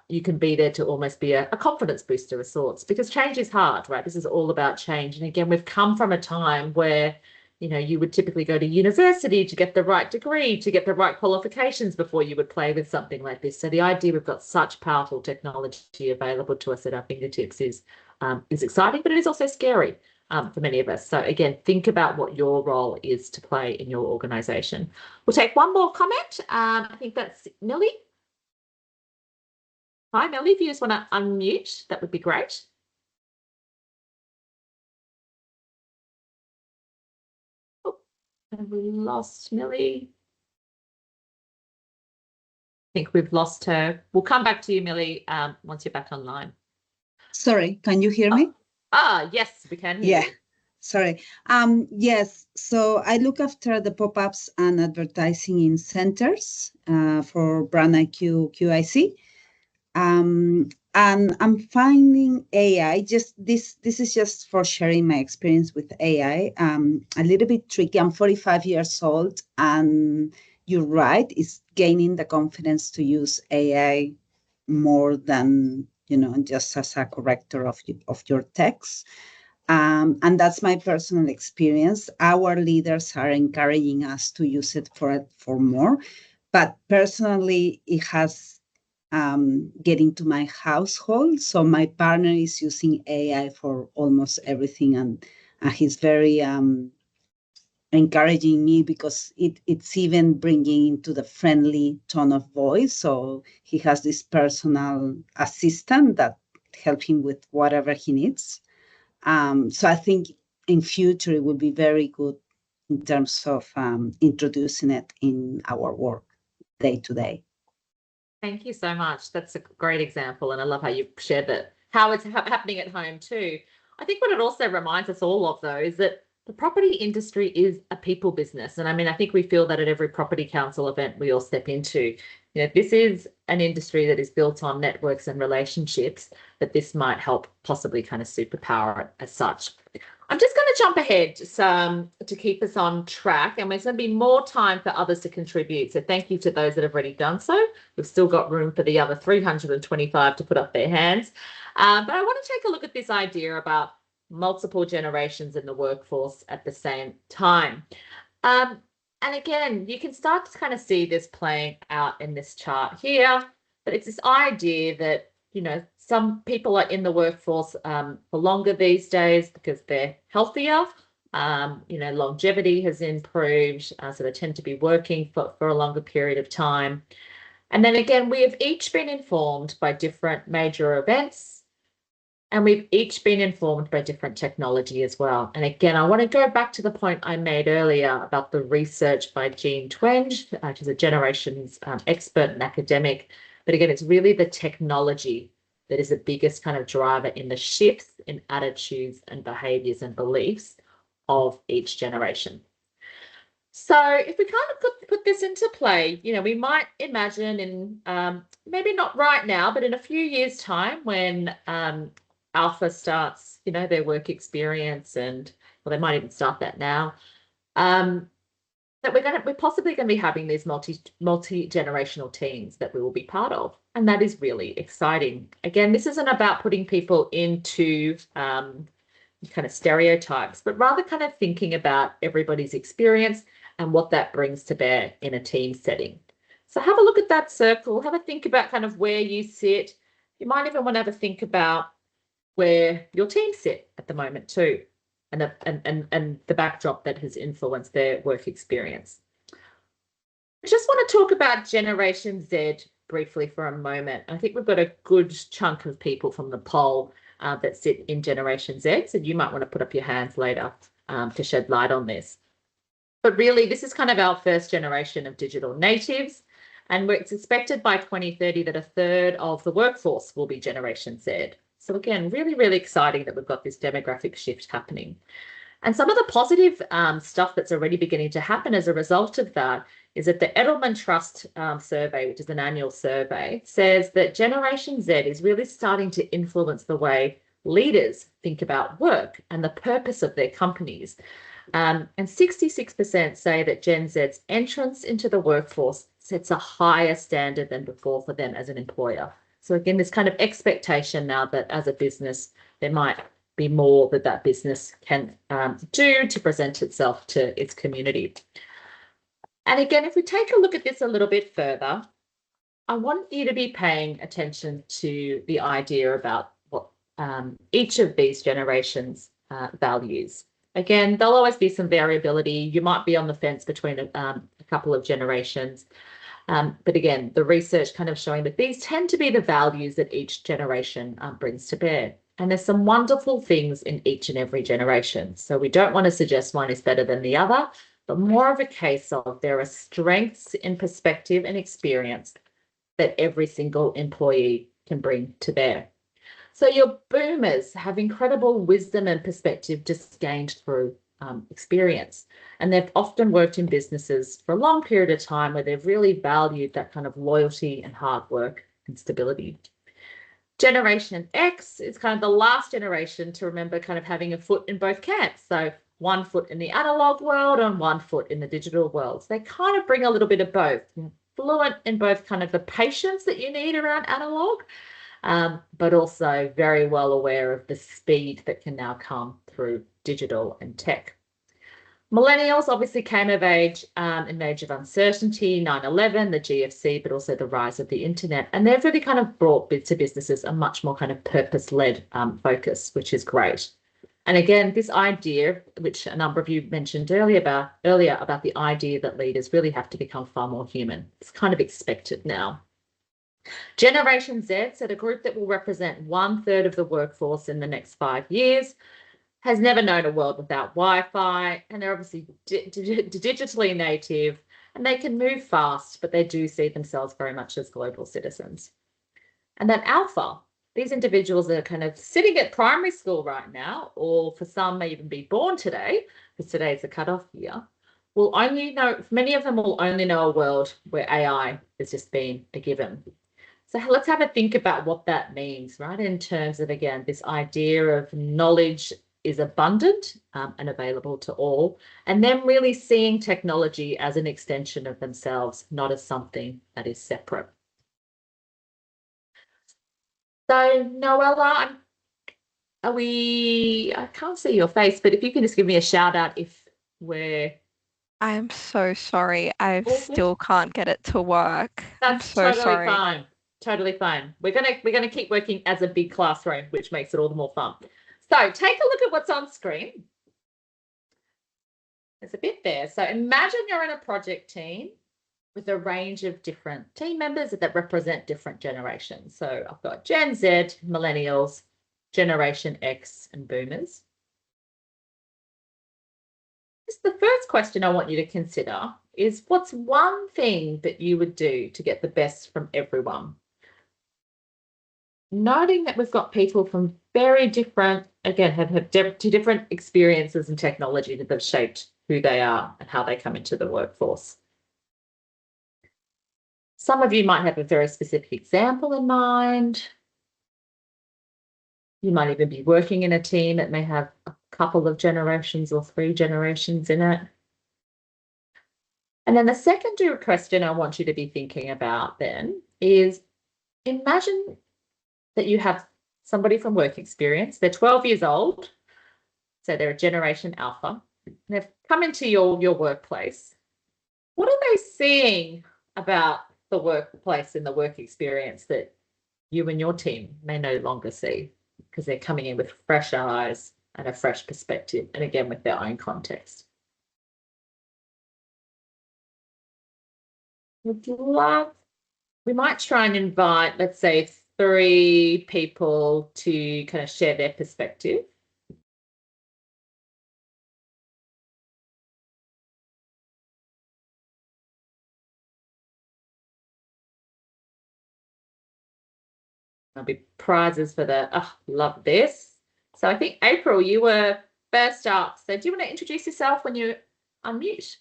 you can be there to almost be a confidence booster of sorts, because change is hard, right? This is all about change. And again, we've come from a time where you would typically go to university to get the right degree, to get the right qualifications before you would play with something like this. So the idea we've got such powerful technology available to us at our fingertips is exciting, but it is also scary for many of us. So again, think about what your role is to play in your organisation. We'll take one more comment. I think that's Millie. Hi, Millie. If you just want to unmute, that would be great. Have we lost Millie? I think we've lost her. We'll come back to you, Millie, once you're back online. Sorry, can you hear me? Yes, we can hear you. Sorry. Yes, so I look after the pop-ups and advertising in centers for Brand IQ QIC. And I'm finding AI, this is just for sharing my experience with AI, a little bit tricky. I'm 45 years old, and you're right, it's gaining the confidence to use AI more than, just as a corrector of your text. And that's my personal experience. Our leaders are encouraging us to use it for more, but personally, it has get into my household. So my partner is using AI for almost everything, and he's very encouraging me, because it's even bringing into the friendly tone of voice. So he has this personal assistant that helps him with whatever he needs. So I think in future it will be very good in terms of introducing it in our work day to day. Thank you so much. That's a great example, and I love how you shared that, how it's happening at home too. I think what it also reminds us all of, though, is that the property industry is a people business. And I mean, I think we feel that at every property council event we all step into. This is an industry that is built on networks and relationships, that this might help possibly kind of superpower it as such. I'm just going to jump ahead to keep us on track, and there's going to be more time for others to contribute. So thank you to those that have already done so. We've still got room for the other 325 to put up their hands. But I want to take a look at this idea about multiple generations in the workforce at the same time. And again, you can start to kind of see this playing out in this chart here, but it's this idea that, you know, some people are in the workforce for longer these days because they're healthier. You know, longevity has improved, so they tend to be working for a longer period of time. And then again, we have each been informed by different major events, and we've each been informed by different technology as well. And again, I want to go back to the point I made earlier about the research by Jean Twenge, who's a generations expert and academic. But again, it's really the technology that is the biggest kind of driver in the shifts in attitudes and behaviours and beliefs of each generation. So if we kind of put this into play, you know, we might imagine in maybe not right now, but in a few years' time when Alpha starts, you know, their work experience, and well, they might even start that now, that we're possibly going to be having these multi-generational teams that we will be part of, and that is really exciting. Again, this isn't about putting people into kind of stereotypes, but rather kind of thinking about everybody's experience and what that brings to bear in a team setting. So have a look at that circle, have a think about kind of where you sit. You might even want to have a think about where your team sit at the moment too, and the backdrop that has influenced their work experience. I just want to talk about Generation Z briefly for a moment. I think we've got a good chunk of people from the poll that sit in Generation Z, so you might want to put up your hands later to shed light on this. But really, this is kind of our first generation of digital natives, and it's expected by 2030 that a third of the workforce will be Generation Z. So again, really, really exciting that we've got this demographic shift happening. And some of the positive stuff that's already beginning to happen as a result of that is that the Edelman Trust survey, which is an annual survey, says that Generation Z is really starting to influence the way leaders think about work and the purpose of their companies. And 66% say that Gen Z's entrance into the workforce sets a higher standard than before for them as an employer. So again, this kind of expectation now that as a business, there might be more that business can do to present itself to its community. And again, if we take a look at this a little bit further, I want you to be paying attention to the idea about what each of these generations values. Again, there'll always be some variability. You might be on the fence between a couple of generations. But again, the research kind of showing that these tend to be the values that each generation brings to bear. And there's some wonderful things in each and every generation. So we don't want to suggest one is better than the other, but more of a case of there are strengths in perspective and experience that every single employee can bring to bear. So your boomers have incredible wisdom and perspective just gained through experience. And they've often worked in businesses for a long period of time where they've really valued that kind of loyalty and hard work and stability. Generation X is kind of the last generation to remember kind of having a foot in both camps. So one foot in the analog world and one foot in the digital world. So they kind of bring a little bit of both, fluent in both kind of the patience that you need around analog, but also very well aware of the speed that can now come through digital and tech. Millennials obviously came of age in an age of uncertainty, 9/11, the GFC, but also the rise of the internet. And they've really kind of brought to businesses a much more kind of purpose-led focus, which is great. And again, this idea, which a number of you mentioned earlier about the idea that leaders really have to become far more human. It's kind of expected now. Generation Z, so the group that will represent 1/3 of the workforce in the next 5 years, has never known a world without Wi-Fi, and they're obviously digitally native, and they can move fast, but they do see themselves very much as global citizens. And then Alpha, these individuals are kind of sitting at primary school right now, or for some may even be born today, because today is the cutoff year, will only know, many of them will only know a world where AI has just been a given. So let's have a think about what that means, right? In terms of, again, this idea of knowledge is abundant and available to all, and then really seeing technology as an extension of themselves, not as something that is separate. So Noella, I can't see your face, but if you can just give me a shout out if we're. I'm so sorry. I All good. still can't get it to work. I'm That's so totally sorry. fine. Totally fine. We're gonna keep working as a big classroom, which makes it all the more fun. So take a look at what's on screen. There's a bit there. So imagine you're in a project team with a range of different team members that represent different generations. So I've got Gen Z, Millennials, Generation X, and Boomers. The first question I want you to consider is, what's one thing that you would do to get the best from everyone? Noting that we've got people from very different, again, have different experiences and technology that have shaped who they are and how they come into the workforce. Some of you might have a very specific example in mind. You might even be working in a team that may have a couple of generations or 3 generations in it. And then the second question I want you to be thinking about then is, imagine that you have somebody from work experience. They're 12 years old, so they're a Generation Alpha. They've come into your workplace. What are they seeing about the workplace and the work experience that you and your team may no longer see, because they're coming in with fresh eyes and a fresh perspective, and again with their own context? We might try and invite, let's say, 3 people to kind of share their perspective. There'll be prizes for love this. So I think, April, you were first up. So do you want to introduce yourself when you unmute?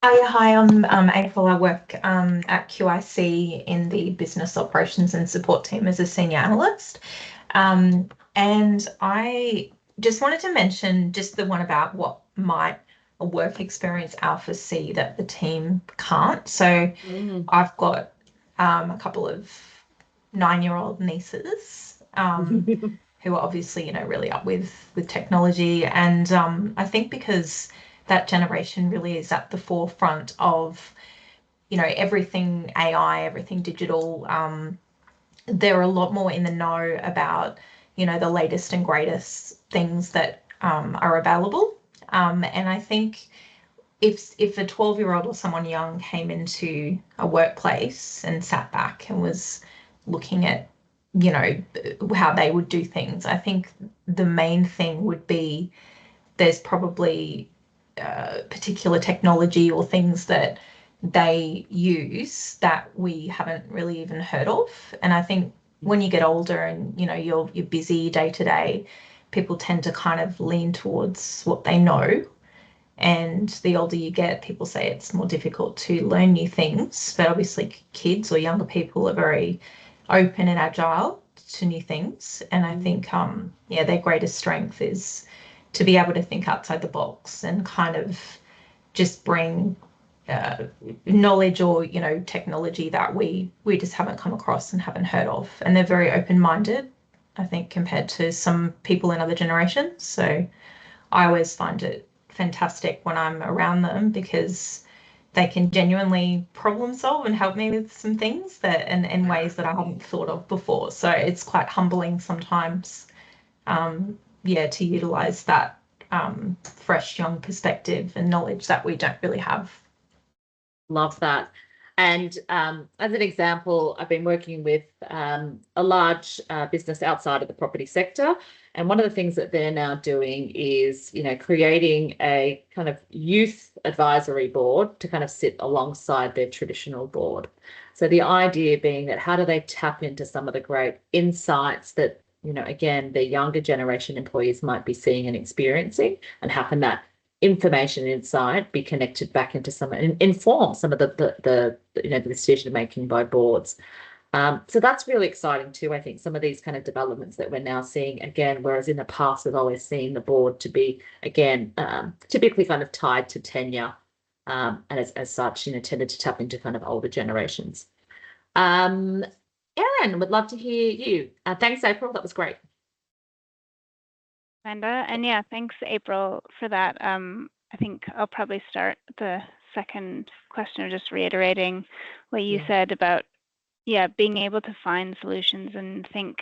Oh, yeah, hi, I'm April. I work at QIC in the business operations and support team as a senior analyst. And I just wanted to mention just the one about what might a work experience alpha see that the team can't. So I've got a couple of 9-year-old nieces who are obviously, really up with technology. And I think because that generation really is at the forefront of, everything AI, everything digital, they're a lot more in the know about, the latest and greatest things that are available. And I think if a 12-year-old or someone young came into a workplace and sat back and was looking at, how they would do things, I think the main thing would be there's probably particular technology or things that they use that we haven't really even heard of. And I think when you get older and, you're busy day to day, people tend to kind of lean towards what they know. And the older you get, people say it's more difficult to learn new things. But obviously kids or younger people are very open and agile to new things. And I think, their greatest strength is to be able to think outside the box and kind of just bring knowledge or, technology that we just haven't come across and haven't heard of. And they're very open-minded, I think, compared to some people in other generations. So I always find it fantastic when I'm around them because they can genuinely problem solve and help me with some things that in ways that I haven't thought of before. So it's quite humbling sometimes, to utilize that fresh young perspective and knowledge that we don't really have. Love that. And as an example, I've been working with a large business outside of the property sector. And one of the things that they're now doing is, creating a kind of youth advisory board to kind of sit alongside their traditional board. So the idea being that how do they tap into some of the great insights that, again, the younger generation employees might be seeing and experiencing, and how can that information insight be connected back into some and inform some of the decision making by boards. So that's really exciting too. I think some of these kind of developments that we're now seeing again, whereas in the past we've always seen the board to be again typically kind of tied to tenure, and as such, tended to tap into kind of older generations. Erin, would love to hear you. Thanks, April. That was great. Amanda. And yeah, thanks, April, for that. I think I'll probably start the second question, just reiterating what you said about, being able to find solutions and think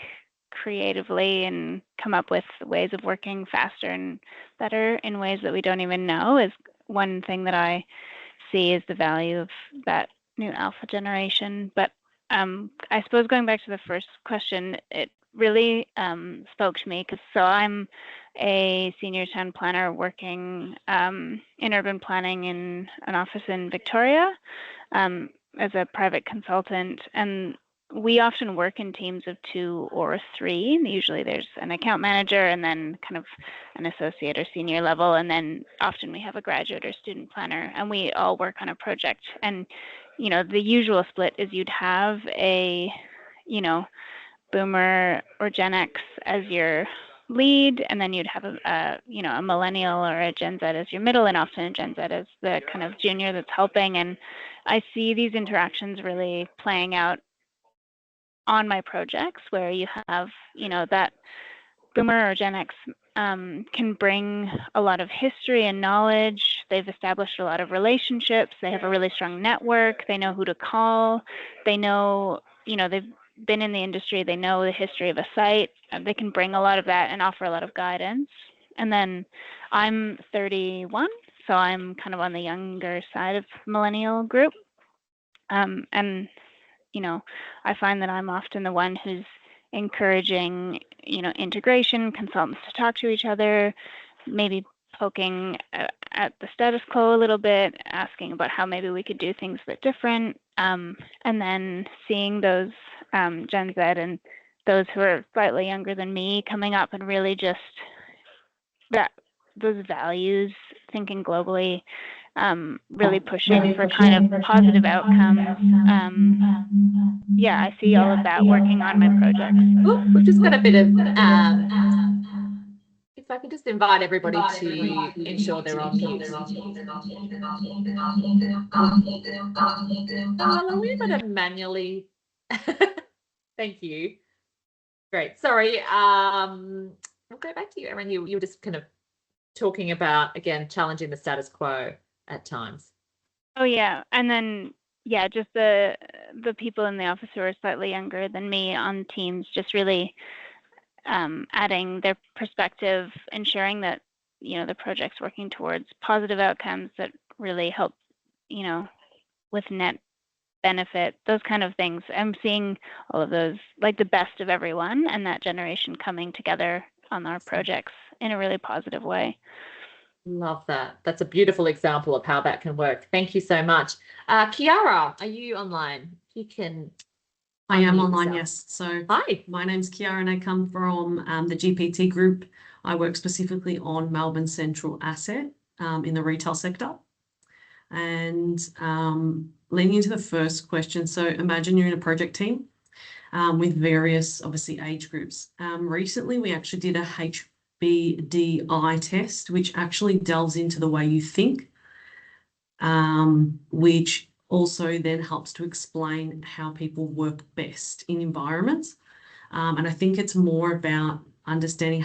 creatively and come up with ways of working faster and better in ways that we don't even know is one thing that I see is the value of that new alpha generation. But I suppose going back to the first question, it really spoke to me because I'm a senior town planner working in urban planning in an office in Victoria as a private consultant, and we often work in teams of 2 or 3. Usually there's an account manager and then kind of an associate or senior level, and then often we have a graduate or student planner, and we all work on a project. And the usual split is you'd have a boomer or Gen X as your lead, and then you'd have a millennial or a Gen Z as your middle, and often a Gen Z as the kind of junior that's helping. And I see these interactions really playing out on my projects where you have that boomer or Gen X can bring a lot of history and knowledge. They've established a lot of relationships. They have a really strong network. They know who to call. They know, they've been in the industry. They know the history of a site. They can bring a lot of that and offer a lot of guidance. And then I'm 31, so I'm kind of on the younger side of millennial group. And I find that I'm often the one who's encouraging, integration, consultants to talk to each other, maybe poking at the status quo a little bit, asking about how maybe we could do things a bit different, and then seeing those Gen Z and those who are slightly younger than me coming up and really just those values, thinking globally, really pushing for kind of positive outcomes. I see all of that working on my projects. Oh, we've just got a bit of if I could just invite everybody to ensure they're on mute. Well, are we able to manually? Thank you. Great. Sorry. We'll go back to you, Erin. You were just kind of talking about, again, challenging the status quo at times. Oh yeah, and then just the people in the office who are slightly younger than me on teams, just really adding their perspective, ensuring that the project's working towards positive outcomes that really help with net benefit, those kind of things. I'm seeing all of those, like the best of everyone and that generation coming together on our projects in a really positive way. Love that. That's a beautiful example of how that can work. Thank you so much. Kiara, are you online? You can. I am online, yes. So hi, my name's Kiara and I come from the GPT group. I work specifically on Melbourne Central Asset in the retail sector. And leading into the first question, so imagine you're in a project team with various, obviously, age groups. Recently, we actually did a HBDI test, which actually delves into the way you think, which also then helps to explain how people work best in environments. And I think it's more about understanding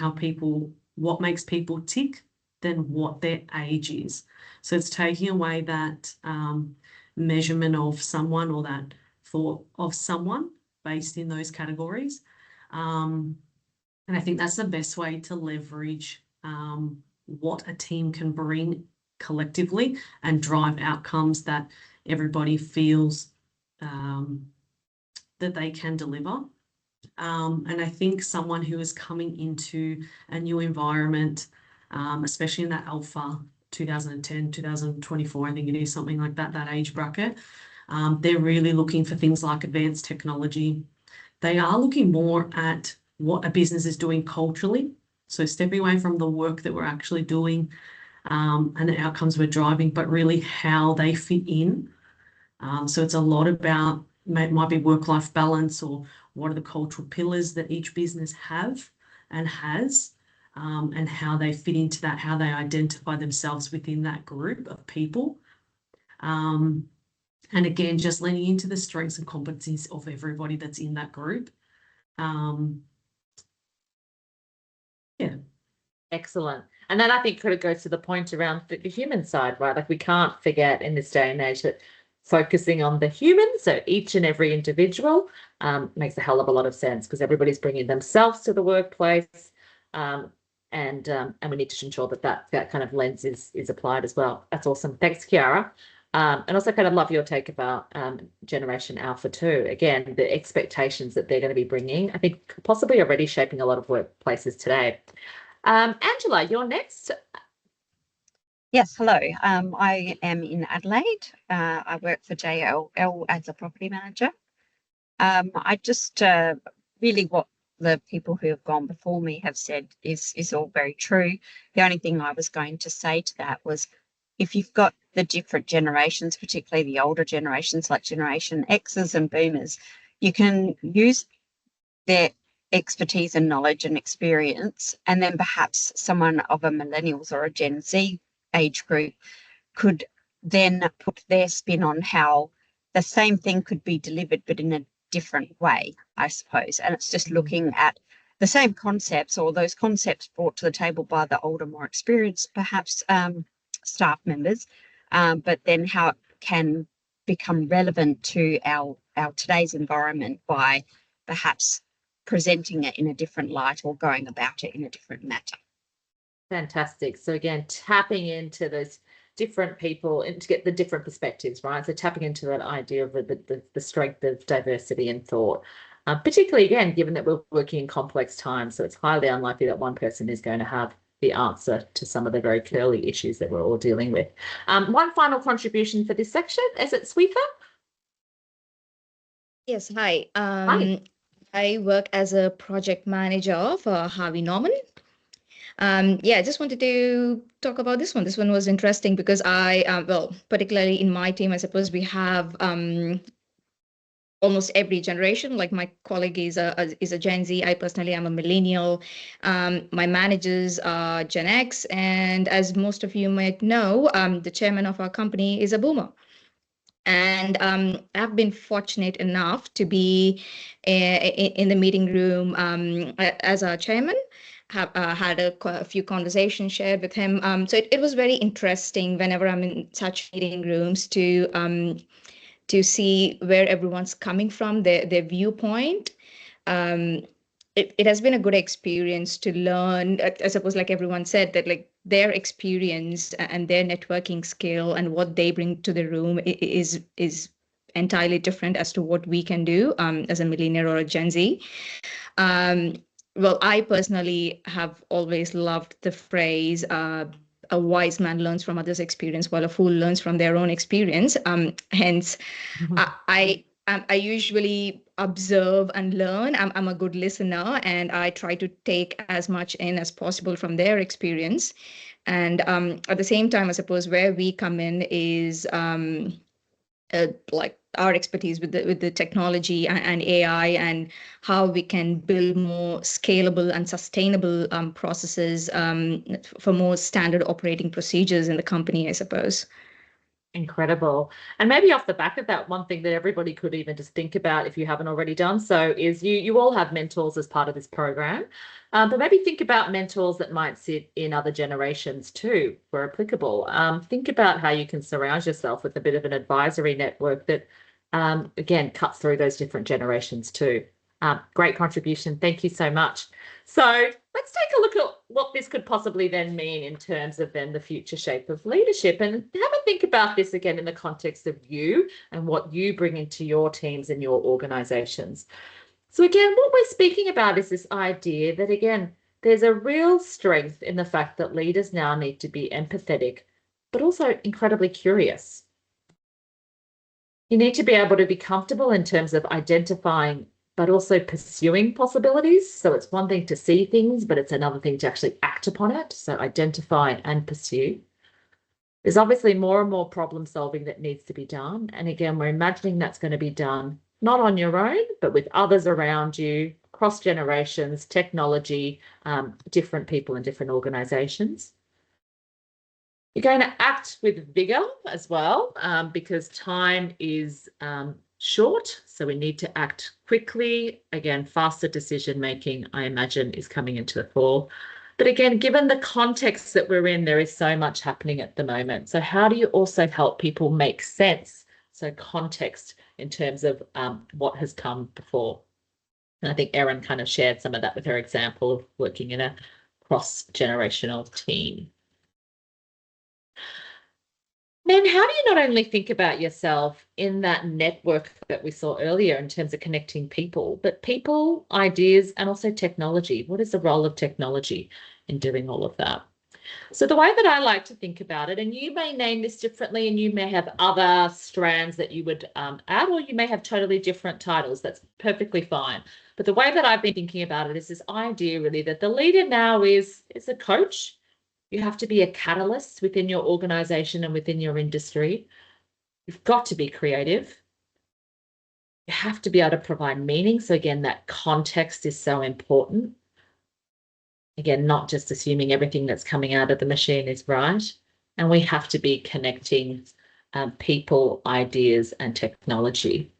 what makes people tick than what their age is. So it's taking away that measurement of someone or that thought of someone based in those categories. And I think that's the best way to leverage what a team can bring collectively and drive outcomes that everybody feels that they can deliver. And I think someone who is coming into a new environment, especially in that alpha 2010, 2024, I think it is something like that age bracket, they're really looking for things like advanced technology. They are looking more at what a business is doing culturally. So stepping away from the work that we're actually doing and the outcomes we're driving, but really how they fit in. So it's a lot about, might be work-life balance, or what are the cultural pillars that each business have and has, and how they fit into that, how they identify themselves within that group of people. And again, just leaning into the strengths and competencies of everybody that's in that group. Excellent. And then I think it goes to the point around the human side, right? Like we can't forget in this day and age that focusing on the human, so each and every individual, makes a hell of a lot of sense because everybody's bringing themselves to the workplace, and we need to ensure that that kind of lens is applied as well. That's awesome. Thanks, Kiara. And also kind of love your take about Generation Alpha too. Again, the expectations that they're going to be bringing, I think possibly already shaping a lot of workplaces today. Angela, you're next. Yes, hello. I am in Adelaide. I work for JLL as a property manager. I just really what the people who have gone before me have said is all very true. The only thing I was going to say to that was if you've got the different generations, particularly the older generations like Generation X's and Boomers, you can use their expertise and knowledge and experience, and then perhaps someone of a millennials or a Gen Z age group could then put their spin on how the same thing could be delivered but in a different way, I suppose. And it's just looking at the same concepts or those concepts brought to the table by the older, more experienced, perhaps staff members, but then how it can become relevant to our today's environment by perhaps presenting it in a different light or going about it in a different matter. Fantastic. So again, tapping into those different people and to get the different perspectives, right? So tapping into that idea of the strength of diversity in thought, particularly again, given that we're working in complex times. So it's highly unlikely that one person is going to have the answer to some of the very curly issues that we're all dealing with. One final contribution for this section, is it Sweetha? Yes, hi. Hi. I work as a project manager for Harvey Norman. Yeah, I just wanted to talk about this one. This one was interesting because well, particularly in my team, I suppose we have almost every generation. Like my colleague is a Gen Z. I personally am a millennial. My managers are Gen X, and as most of you might know, the chairman of our company is a boomer. And I've been fortunate enough to be in the meeting room as our chairman. Have had a few conversations shared with him. So it was very interesting whenever I'm in such meeting rooms to see where everyone's coming from, their viewpoint. It has been a good experience to learn, I suppose, like everyone said, that like their experience and their networking skill and what they bring to the room is entirely different as to what we can do as a millennial or a Gen Z. Well, I personally have always loved the phrase, a wise man learns from others' experience while a fool learns from their own experience. Hence, I usually observe and learn. I'm a good listener, and I try to take as much in as possible from their experience. And at the same time, I suppose where we come in is like our expertise with the technology and AI and how we can build more scalable and sustainable processes for more standard operating procedures in the company, I suppose. Incredible. And maybe off the back of that, one thing that everybody could even just think about if you haven't already done so is you all have mentors as part of this program, but maybe think about mentors that might sit in other generations too, where applicable. Think about how you can surround yourself with a bit of an advisory network that, again, cuts through those different generations too. Great contribution. Thank you so much. So let's take a look at what this could possibly then mean in terms of then the future shape of leadership, and have a think about this again in the context of you and what you bring into your teams and your organizations. So again, what we're speaking about is this idea that, again, there's a real strength in the fact that leaders now need to be empathetic, but also incredibly curious. You need to be able to be comfortable in terms of identifying but also pursuing possibilities. So it's one thing to see things, but it's another thing to actually act upon it. So identify and pursue. There's obviously more and more problem solving that needs to be done. And again, we're imagining that's going to be done not on your own, but with others around you, across generations, technology, different people in different organizations. You're going to act with vigor as well, because time is short, so we need to act quickly. Again, faster decision making, I imagine, is coming into the fore. But again, given the context that we're in, there is so much happening at the moment. So how do you also help people make sense? So context in terms of what has come before. And I think Erin kind of shared some of that with her example of working in a cross-generational team. Then how do you not only think about yourself in that network that we saw earlier in terms of connecting people, but people, ideas, and also technology? What is the role of technology in doing all of that? So the way that I like to think about it, and you may name this differently and you may have other strands that you would add, or you may have totally different titles. That's perfectly fine. But the way that I've been thinking about it is this idea really that the leader now is a coach. You have to be a catalyst within your organization and within your industry. You've got to be creative. You have to be able to provide meaning. So again, that context is so important. Again, not just assuming everything that's coming out of the machine is right. And we have to be connecting people, ideas, and technology.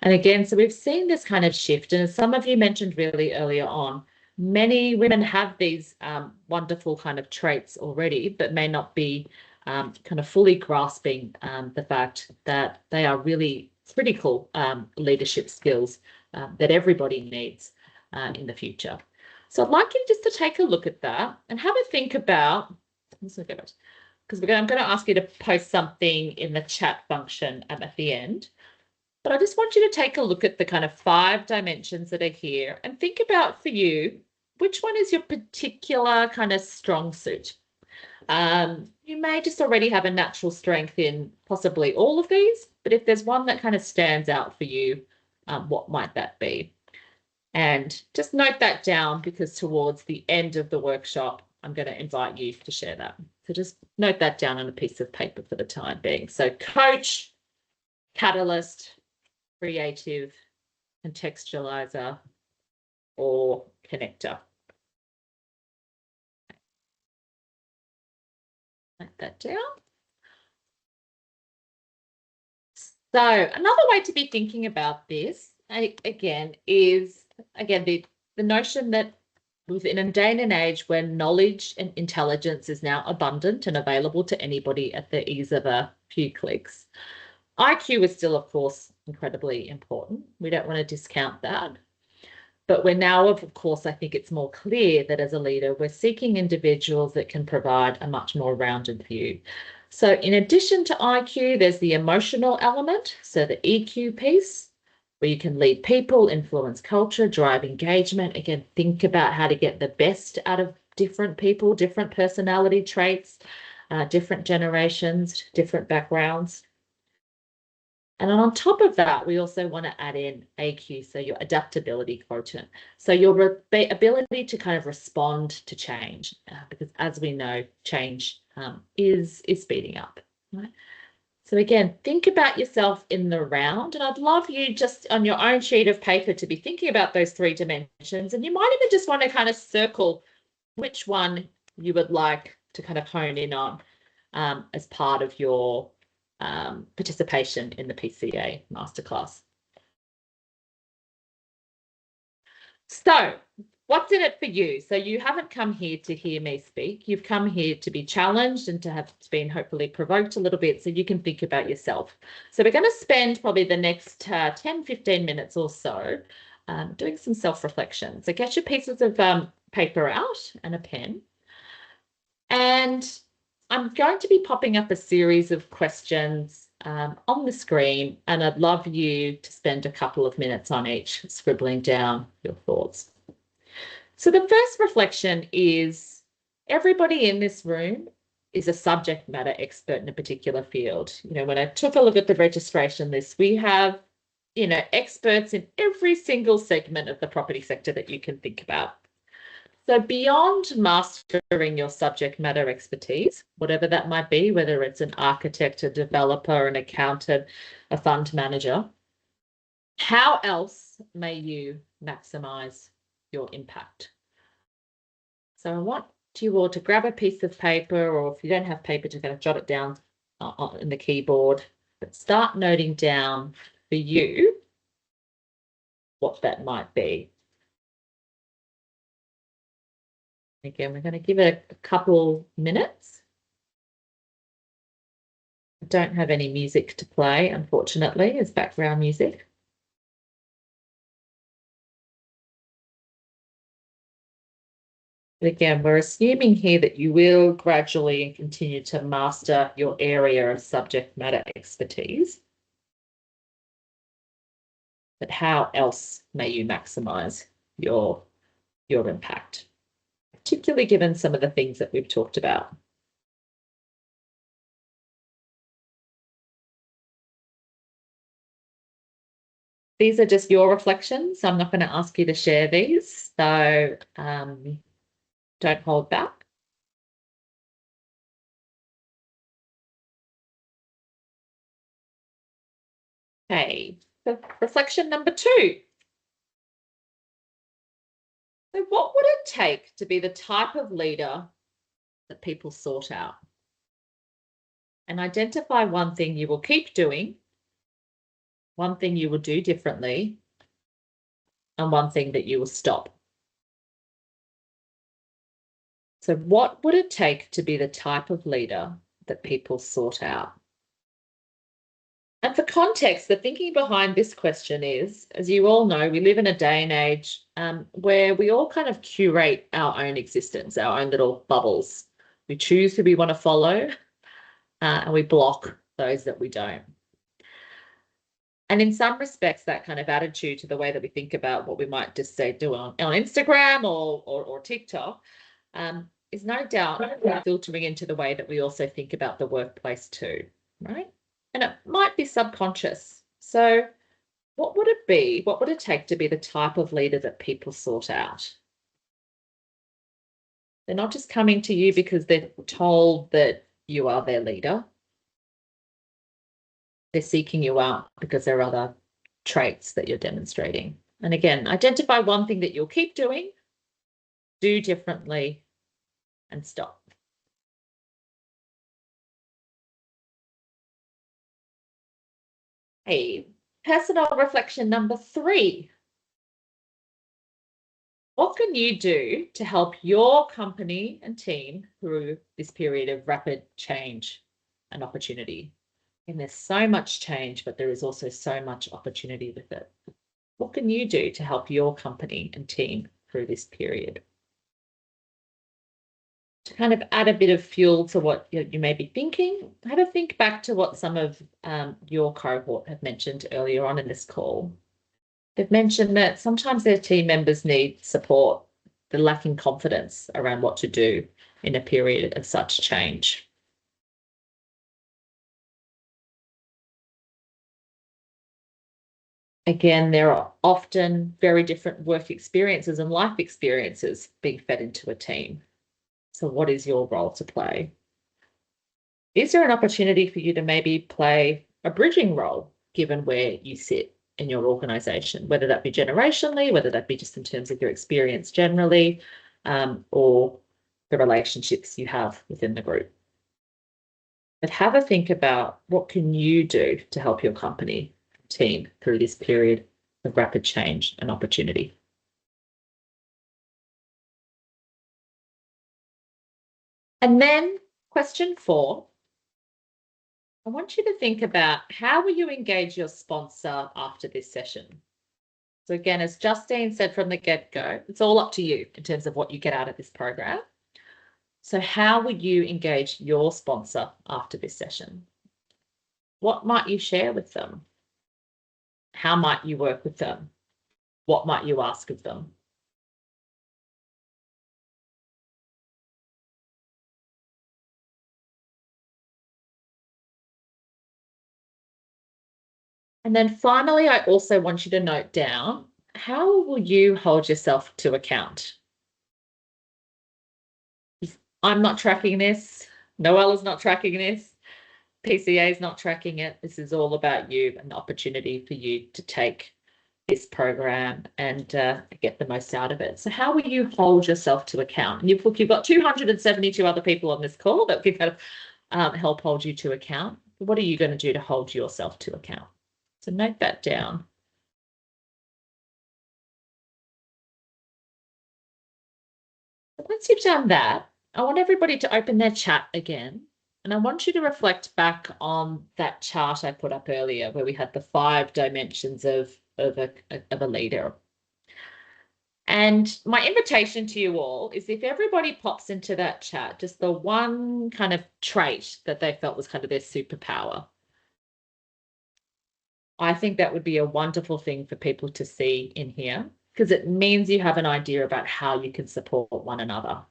And again, so we've seen this kind of shift. And as some of you mentioned really earlier on, many women have these wonderful kind of traits already, but may not be kind of fully grasping the fact that they are really critical leadership skills that everybody needs in the future. So I'd like you just to take a look at that and have a think about, because I'm going to ask you to post something in the chat function at the end. But I just want you to take a look at the kind of 5 dimensions that are here and think about for you, which one is your particular kind of strong suit? You may just already have a natural strength in possibly all of these, but if there's one that kind of stands out for you, what might that be? And just note that down, because towards the end of the workshop, I'm going to invite you to share that. So just note that down on a piece of paper for the time being. So coach, catalyst, creative, contextualizer, or connector. Write that down. So another way to be thinking about this, again, is, again, the notion that within a day and age where knowledge and intelligence is now abundant and available to anybody at the ease of a few clicks, IQ is still, of course, incredibly important. We don't want to discount that. But we're now, of course, I think it's more clear that as a leader, we're seeking individuals that can provide a much more rounded view. So in addition to IQ, there's the emotional element, so the EQ piece, where you can lead people, influence culture, drive engagement. Again, think about how to get the best out of different people, different personality traits, different generations, different backgrounds. And on top of that, we also want to add in AQ, so your adaptability quotient. So your ability to kind of respond to change, because as we know, change is speeding up. Right? So again, think about yourself in the round, and I'd love you just on your own sheet of paper to be thinking about those 3 dimensions, and you might even just want to kind of circle which one you would like to kind of hone in on as part of your participation in the PCA masterclass. So what's in it for you? So you haven't come here to hear me speak. You've come here to be challenged and to have been hopefully provoked a little bit so you can think about yourself. So we're going to spend probably the next 10, 15 minutes or so doing some self-reflection. So get your pieces of paper out and a pen. And I'm going to be popping up a series of questions on the screen, and I'd love you to spend a couple of minutes on each, scribbling down your thoughts. So the first reflection is, everybody in this room is a subject matter expert in a particular field. You know, when I took a look at the registration list, we have, you know, experts in every single segment of the property sector that you can think about. So beyond mastering your subject matter expertise, whatever that might be, whether it's an architect, a developer, an accountant, a fund manager, how else may you maximize your impact? So I want you all to grab a piece of paper, or if you don't have paper, to kind of jot it down in the keyboard, but start noting down for you what that might be. Again, we're going to give it a couple minutes. I don't have any music to play, unfortunately, as background music. But again, we're assuming here that you will gradually and continue to master your area of subject matter expertise. But how else may you maximize your impact, particularly given some of the things that we've talked about? These are just your reflections. I'm not going to ask you to share these, so don't hold back. Okay, reflection number 2. So what would it take to be the type of leader that people sought out? And identify one thing you will keep doing, one thing you will do differently, and one thing that you will stop. So what would it take to be the type of leader that people sought out? And for context, the thinking behind this question is, as you all know, we live in a day and age where we all kind of curate our own existence, our own little bubbles. We choose who we want to follow and we block those that we don't. And in some respects, that kind of attitude to the way that we think about what we might just say do on Instagram or TikTok is no doubt filtering into the way that we also think about the workplace too, right? And it might be subconscious. So what would it be? What would it take to be the type of leader that people sought out? They're not just coming to you because they're told that you are their leader. They're seeking you out because there are other traits that you're demonstrating. And again, identify one thing that you'll keep doing, do differently, and stop. Hey, personal reflection number 3. What can you do to help your company and team through this period of rapid change and opportunity? And there's so much change, but there is also so much opportunity with it. What can you do to help your company and team through this period? To kind of add a bit of fuel to what you may be thinking, have a think back to what some of your cohort have mentioned earlier on in this call. They've mentioned that sometimes their team members need support, they're lacking confidence around what to do in a period of such change. Again, there are often very different work experiences and life experiences being fed into a team. So what is your role to play? Is there an opportunity for you to maybe play a bridging role given where you sit in your organisation, whether that be generationally, whether that be just in terms of your experience generally, or the relationships you have within the group? But have a think about what can you do to help your company team through this period of rapid change and opportunity. And then question 4, I want you to think about how will you engage your sponsor after this session? So again, as Justine said from the get-go, it's all up to you in terms of what you get out of this program. So how will you engage your sponsor after this session? What might you share with them? How might you work with them? What might you ask of them? And then finally, I also want you to note down, how will you hold yourself to account? I'm not tracking this. Noella's not tracking this. PCA is not tracking it. This is all about you, an opportunity for you to take this program and get the most out of it. So how will you hold yourself to account? And you've got 272 other people on this call that can kind of help hold you to account. What are you going to do to hold yourself to account? So note that down. So once you've done that, I want everybody to open their chat again. And I want you to reflect back on that chart I put up earlier where we had the 5 dimensions of a leader. And my invitation to you all is if everybody pops into that chat, just the one kind of trait that they felt was kind of their superpower. I think that would be a wonderful thing for people to see in here because it means you have an idea about how you can support one another.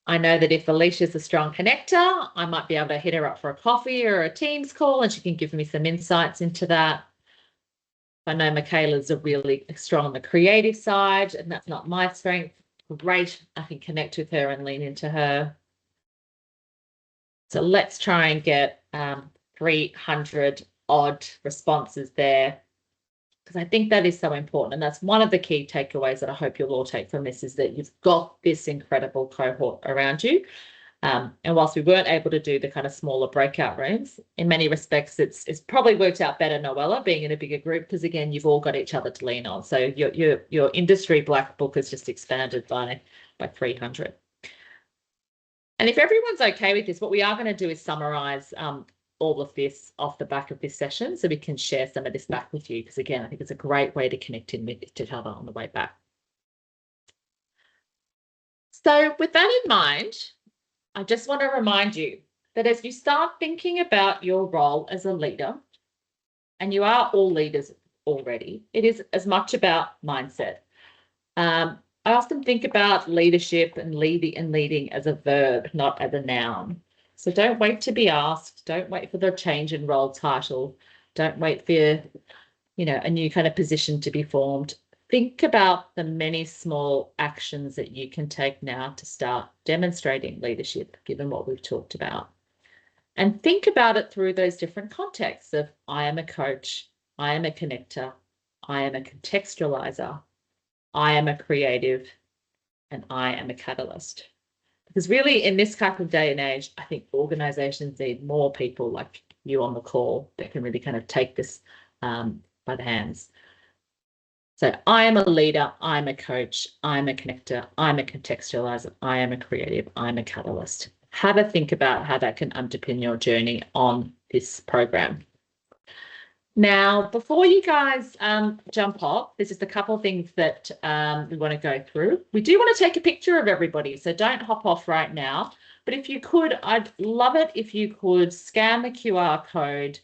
I know that if Alicia's a strong connector, I might be able to hit her up for a coffee or a Teams call and she can give me some insights into that. I know Michaela's a really strong on the creative side and that's not my strength. Great, I can connect with her and lean into her. So let's try and get 300 odd responses there because I think that is so important. And that's one of the key takeaways that I hope you'll all take from this is that you've got this incredible cohort around you. And whilst we weren't able to do the kind of smaller breakout rooms, in many respects, it's probably worked out better, Noella, being in a bigger group, because again, you've all got each other to lean on. So your industry black book has just expanded by 300. And if everyone's okay with this, what we are going to do is summarize all of this off the back of this session so we can share some of this back with you, because again, I think it's a great way to connect in with each other on the way back. So with that in mind, I just want to remind you that as you start thinking about your role as a leader, and you are all leaders already, it is as much about mindset. I often think about leadership and leading as a verb, not as a noun. So don't wait to be asked. Don't wait for the change in role title. Don't wait for a new kind of position to be formed. Think about the many small actions that you can take now to start demonstrating leadership, given what we've talked about. And think about it through those different contexts of I am a coach, I am a connector, I am a contextualizer, I am a creative, and I am a catalyst. Because really in this type of day and age, I think organizations need more people like you on the call that can really kind of take this by the hands. So I am a leader, I'm a coach, I'm a connector, I'm a contextualizer, I am a creative, I'm a catalyst. Have a think about how that can underpin your journey on this program. Now, before you guys jump off, there's just a couple of things that we want to go through. We do want to take a picture of everybody, so don't hop off right now. But if you could, I'd love it if you could scan the QR code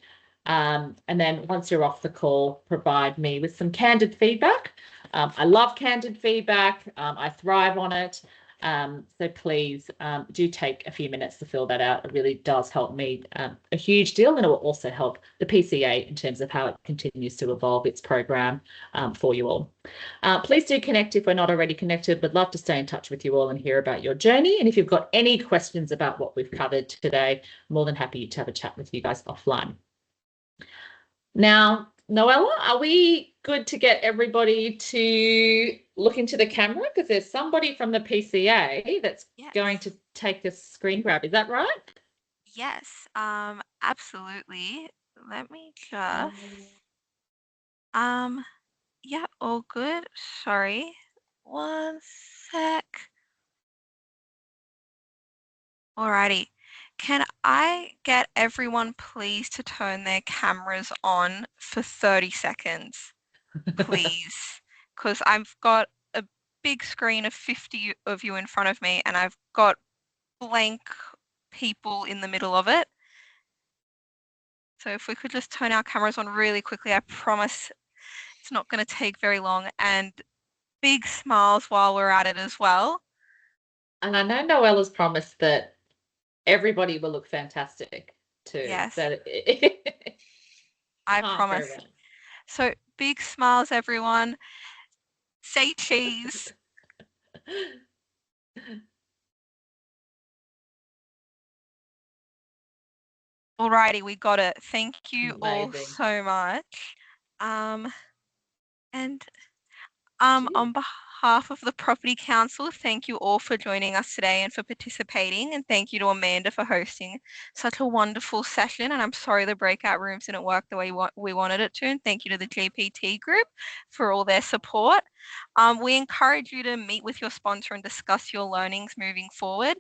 and then once you're off the call, provide me with some candid feedback. I love candid feedback. I thrive on it. So please do take a few minutes to fill that out. It really does help me a huge deal, and it will also help the PCA in terms of how it continues to evolve its program for you all. Please do connect if we're not already connected. We'd love to stay in touch with you all and hear about your journey. And if you've got any questions about what we've covered today, more than happy to have a chat with you guys offline. Now, Noella, are we good to get everybody to look into the camera? Because there's somebody from the PCA that's going to take a screen grab. Is that right? Yes, absolutely. Let me just, yeah, all good. Sorry, one sec. Alrighty. Can I get everyone please to turn their cameras on for 30 seconds, please? Because I've got a big screen of 50 of you in front of me and I've got blank people in the middle of it. So if we could just turn our cameras on really quickly, I promise it's not going to take very long, and big smiles while we're at it as well. And I know Noella's promised that everybody will look fantastic too. Yes. So I promise. So big smiles, everyone. Say cheese. Alrighty, we got it. Thank you all so much. And on behalf behalf of the Property Council, thank you all for joining us today and for participating. And thank you to Amanda for hosting such a wonderful session. And I'm sorry the breakout rooms didn't work the way we wanted it to. And thank you to the GPT group for all their support. We encourage you to meet with your sponsor and discuss your learnings moving forward.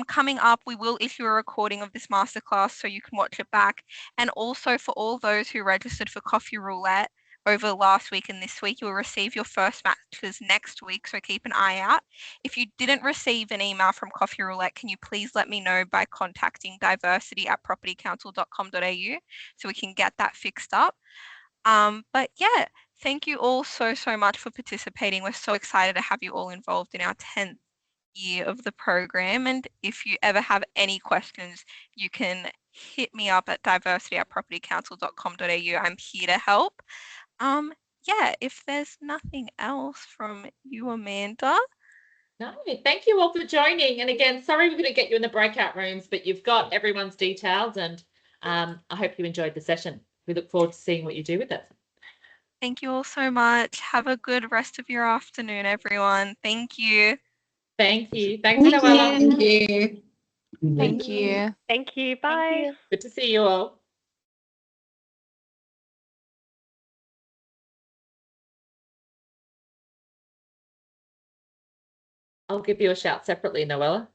Coming up, we will issue a recording of this masterclass so you can watch it back. And also for all those who registered for Coffee Roulette over last week and this week, you'll receive your first matches next week, so keep an eye out. If you didn't receive an email from Coffee Roulette, can you please let me know by contacting diversity@propertycouncil.com.au so we can get that fixed up. But yeah, thank you all so much for participating. We're so excited to have you all involved in our 10th year of the program. And if you ever have any questions, you can hit me up at diversity@propertycouncil.com.au. I'm here to help. Yeah, if there's nothing else from you, Amanda. No, thank you all for joining. And again, sorry we couldn't get you in the breakout rooms, but you've got everyone's details, and I hope you enjoyed the session. We look forward to seeing what you do with it. Thank you all so much. Have a good rest of your afternoon, everyone. Thank you. Thank you. Thanks, Noella. Thank you. Thank you. Thank you. Bye. Good to see you all. I'll give you a shout separately, Noella.